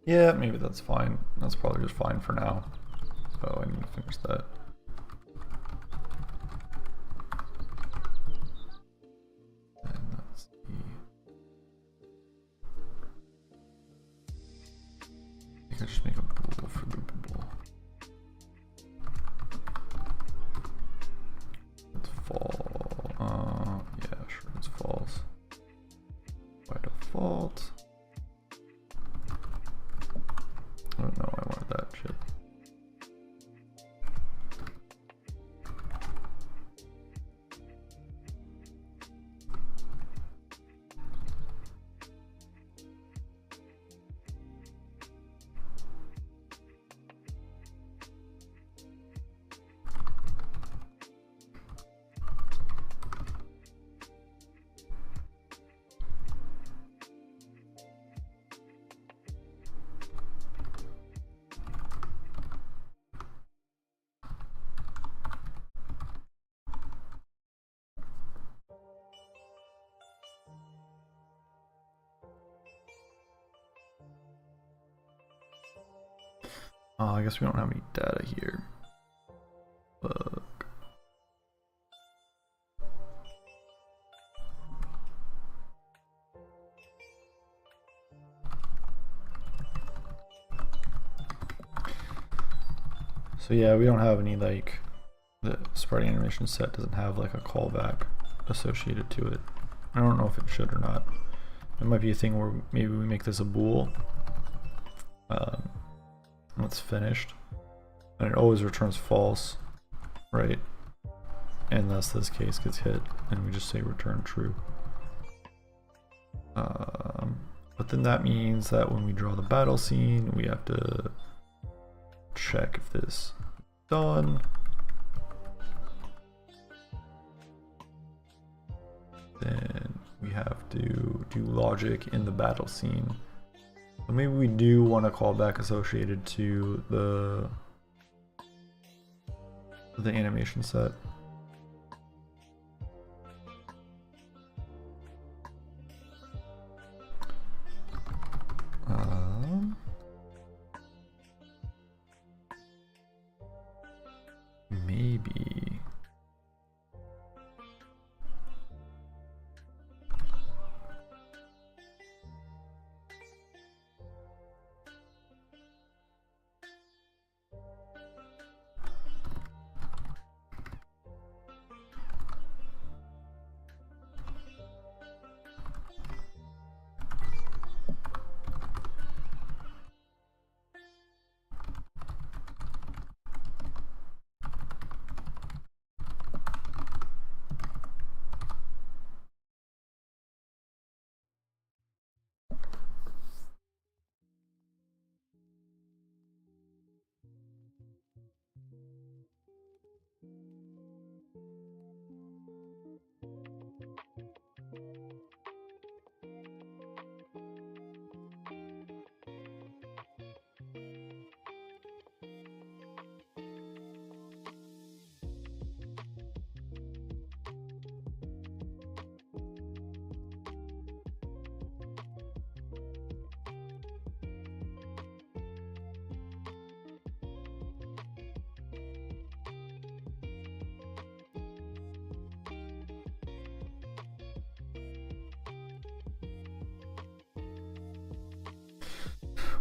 Yeah, maybe that's fine. That's probably just fine for now. Oh, I need to finish that. And let's see. I think I just make a bool for loopable. It's fall. Yeah, sure, it's false by default. Oh no, I wanted that shit. I guess we don't have any data here. Bug. So yeah, we don't have any, like, the spreading animation set doesn't have like a callback associated to it. I don't know if it should or not. It might be a thing where maybe we make this a bool. When it's finished, and it always returns false, right? Unless this case gets hit, and we just say return true. But then that means that when we draw the battle scene, we have to check if this is done. Then we have to do logic in the battle scene. So maybe we do want a callback associated to the animation set. Maybe.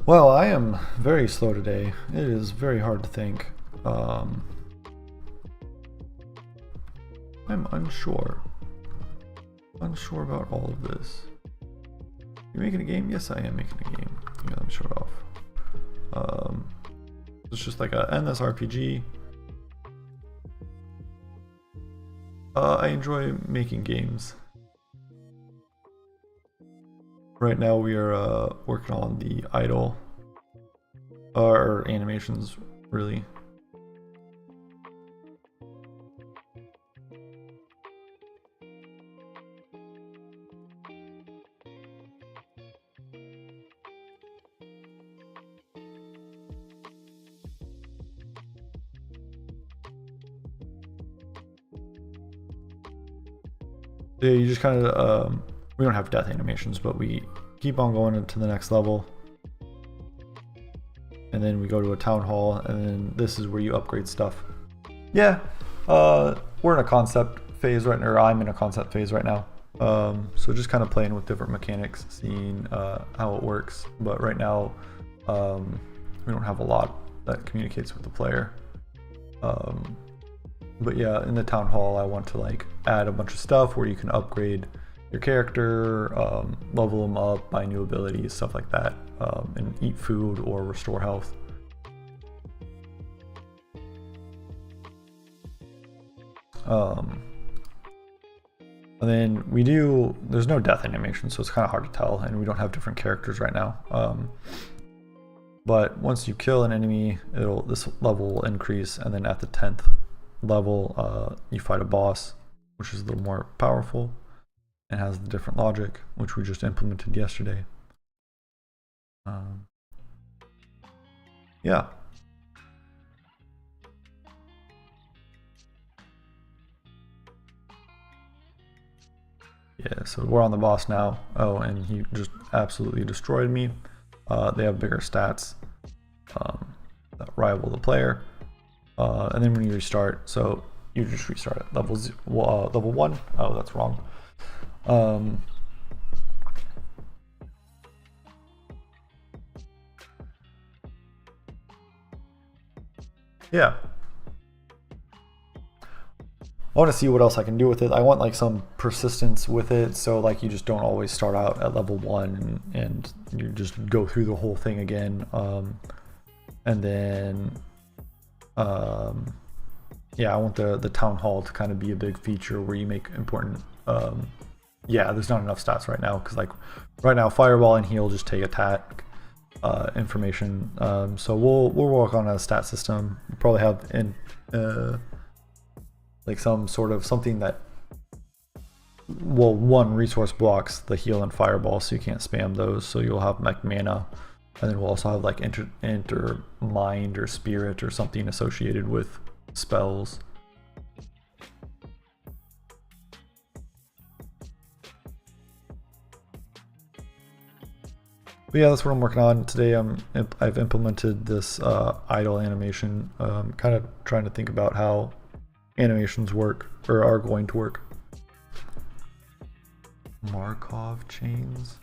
Well, I am very slow today. It is very hard to think. I'm unsure. Unsure about all of this. You making a game? Yes, I am making a game. Yeah, let me show it off. It's just like a endless RPG. I enjoy making games. Right now we are working on the idle, or animations, really. Yeah, you just kind of, we don't have death animations, but we keep on going into the next level. and then we go to a town hall, and then this is where you upgrade stuff. Yeah, we're in a concept phase right now, or I'm in a concept phase right now. So just kind of playing with different mechanics, seeing how it works. But right now, we don't have a lot that communicates with the player. But yeah, in the town hall, I want to like add a bunch of stuff where you can upgrade your character, level them up, buy new abilities, stuff like that, and eat food or restore health. And then there's no death animation, so it's kind of hard to tell, and we don't have different characters right now. But once you kill an enemy, this level will increase, and then at the 10th level, you fight a boss, which is a little more powerful and has the different logic, which we just implemented yesterday. Yeah. Yeah, so we're on the boss now. Oh, and he just absolutely destroyed me. They have bigger stats that rival the player. And then when you restart, so you just restart at level 1. Oh, that's wrong. Yeah. I want to see what else I can do with it. I want like some persistence with it, so like you just don't always start out at level 1 and you just go through the whole thing again. And then yeah, I want the town hall to kind of be a big feature where you make important yeah, there's not enough stats right now, because like right now fireball and heal just take attack information. So we'll work on a stat system. We'll probably have in like some sort of something that, well, one resource blocks the heal and fireball, so you can't spam those, so you'll have like mana, and then we'll also have like enter mind or spirit or something associated with spells. But yeah, that's what I'm working on today. I've implemented this idle animation, kind of trying to think about how animations work, or are going to work. Markov chains.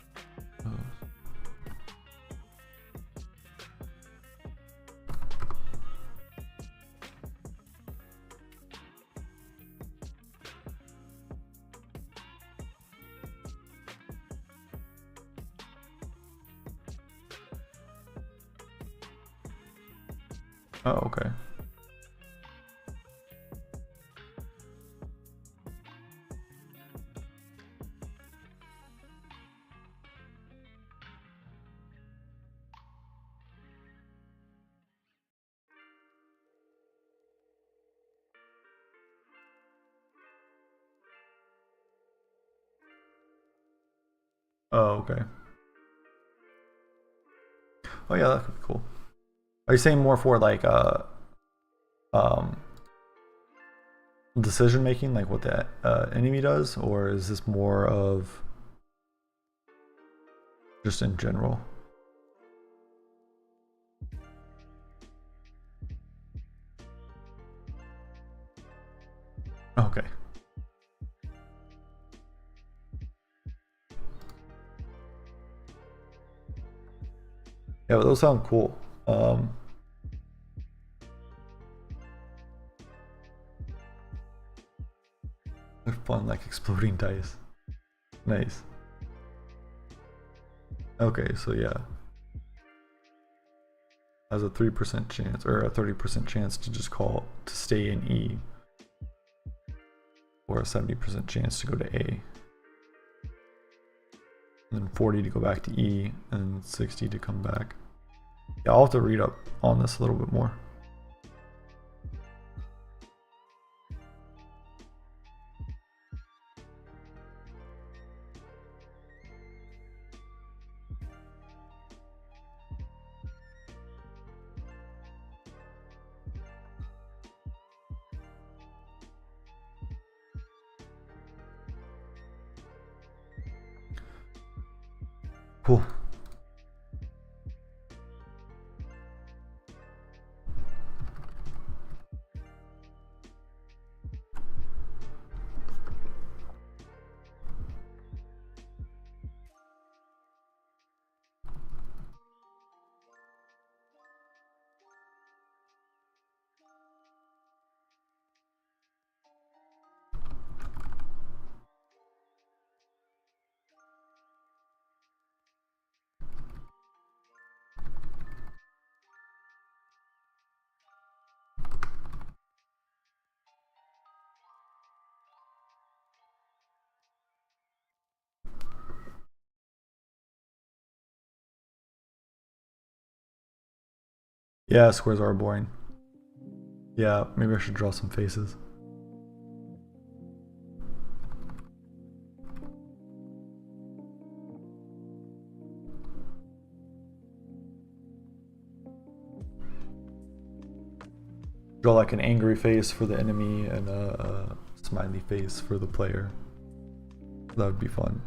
Oh, okay. Oh, okay. Oh yeah, that could be cool. Are you saying more for like decision making, like what the enemy does, or is this more of just in general? Okay. Yeah, but those sound cool. They're fun, like exploding dice. Nice. Okay, so yeah. Has a 3% chance, or a 30% chance to just to stay in E. Or a 70% chance to go to A. And then 40 to go back to E, and 60 to come back. Yeah, I'll have to read up on this a little bit more. Cool. Yeah, squares are boring. Yeah, maybe I should draw some faces. Draw like an angry face for the enemy and a smiley face for the player. That would be fun.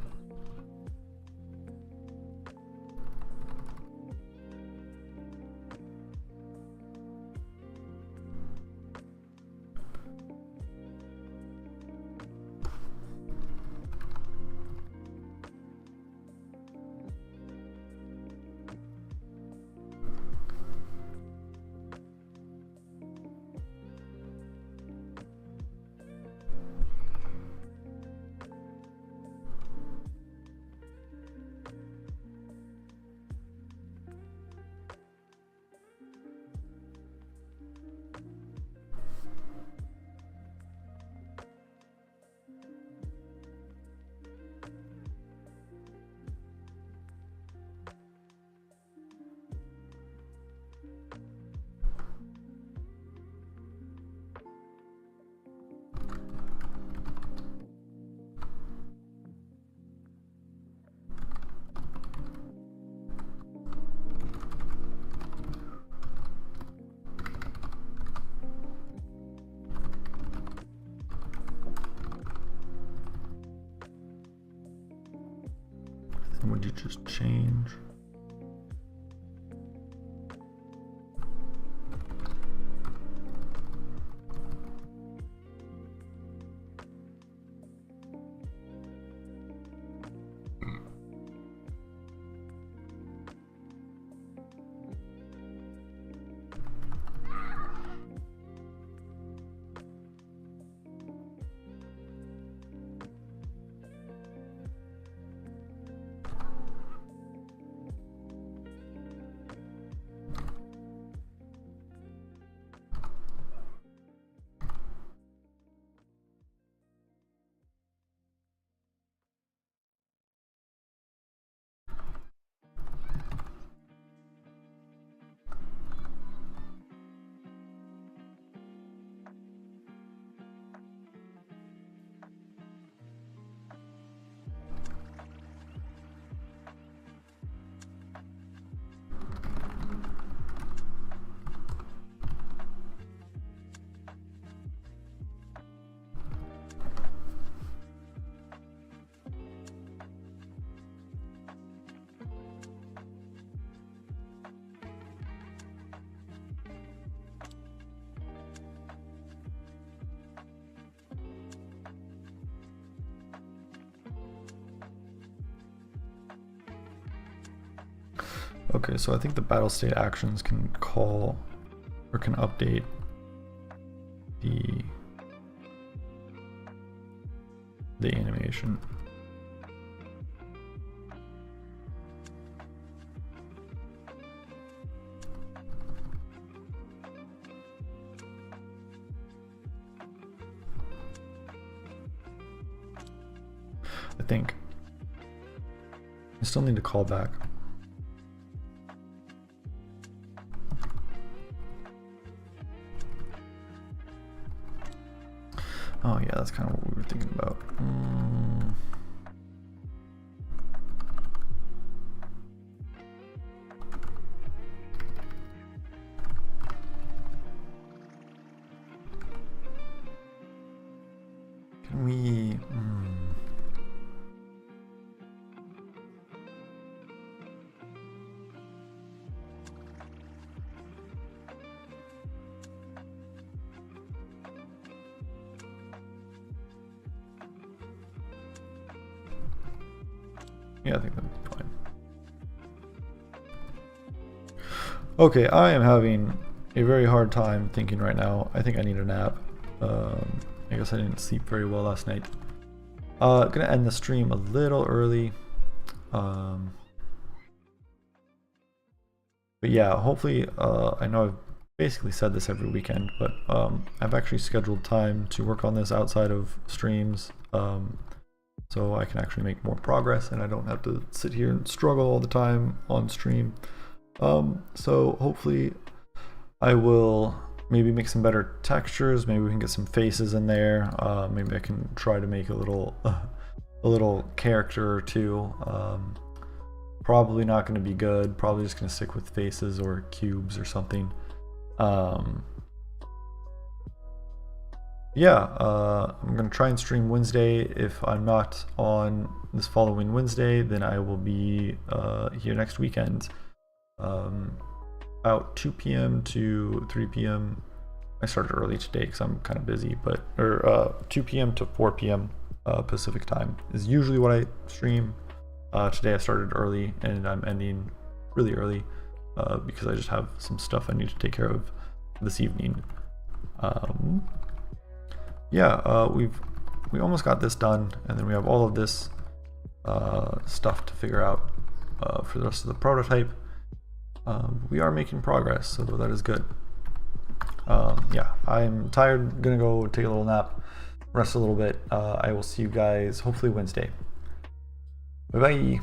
And would you just change? Okay, so I think the battle state actions can call or can update the animation. I think I still need to call back. Oh yeah, that's kind of what we were thinking about. Can we? Yeah, I think that'd be fine. Okay, I am having a very hard time thinking right now. I think I need a nap. I guess I didn't sleep very well last night. Gonna end the stream a little early. But yeah, hopefully, I know I've basically said this every weekend, but I've actually scheduled time to work on this outside of streams. So I can actually make more progress and I don't have to sit here and struggle all the time on stream. So hopefully I will maybe make some better textures. Maybe we can get some faces in there. Maybe I can try to make a little character or two. Probably not going to be good. Probably just going to stick with faces or cubes or something. Yeah, I'm going to try and stream Wednesday. If I'm not on this following Wednesday, then I will be here next weekend. About 2 p.m. to 3 p.m. I started early today because I'm kind of busy, but 2 p.m. to 4 p.m. Pacific time is usually what I stream. Today I started early and I'm ending really early because I just have some stuff I need to take care of this evening. Yeah, we almost got this done, and then we have all of this stuff to figure out for the rest of the prototype. We are making progress, so that is good. Yeah, I'm tired, gonna go take a little nap, rest a little bit. I will see you guys hopefully Wednesday. Bye bye.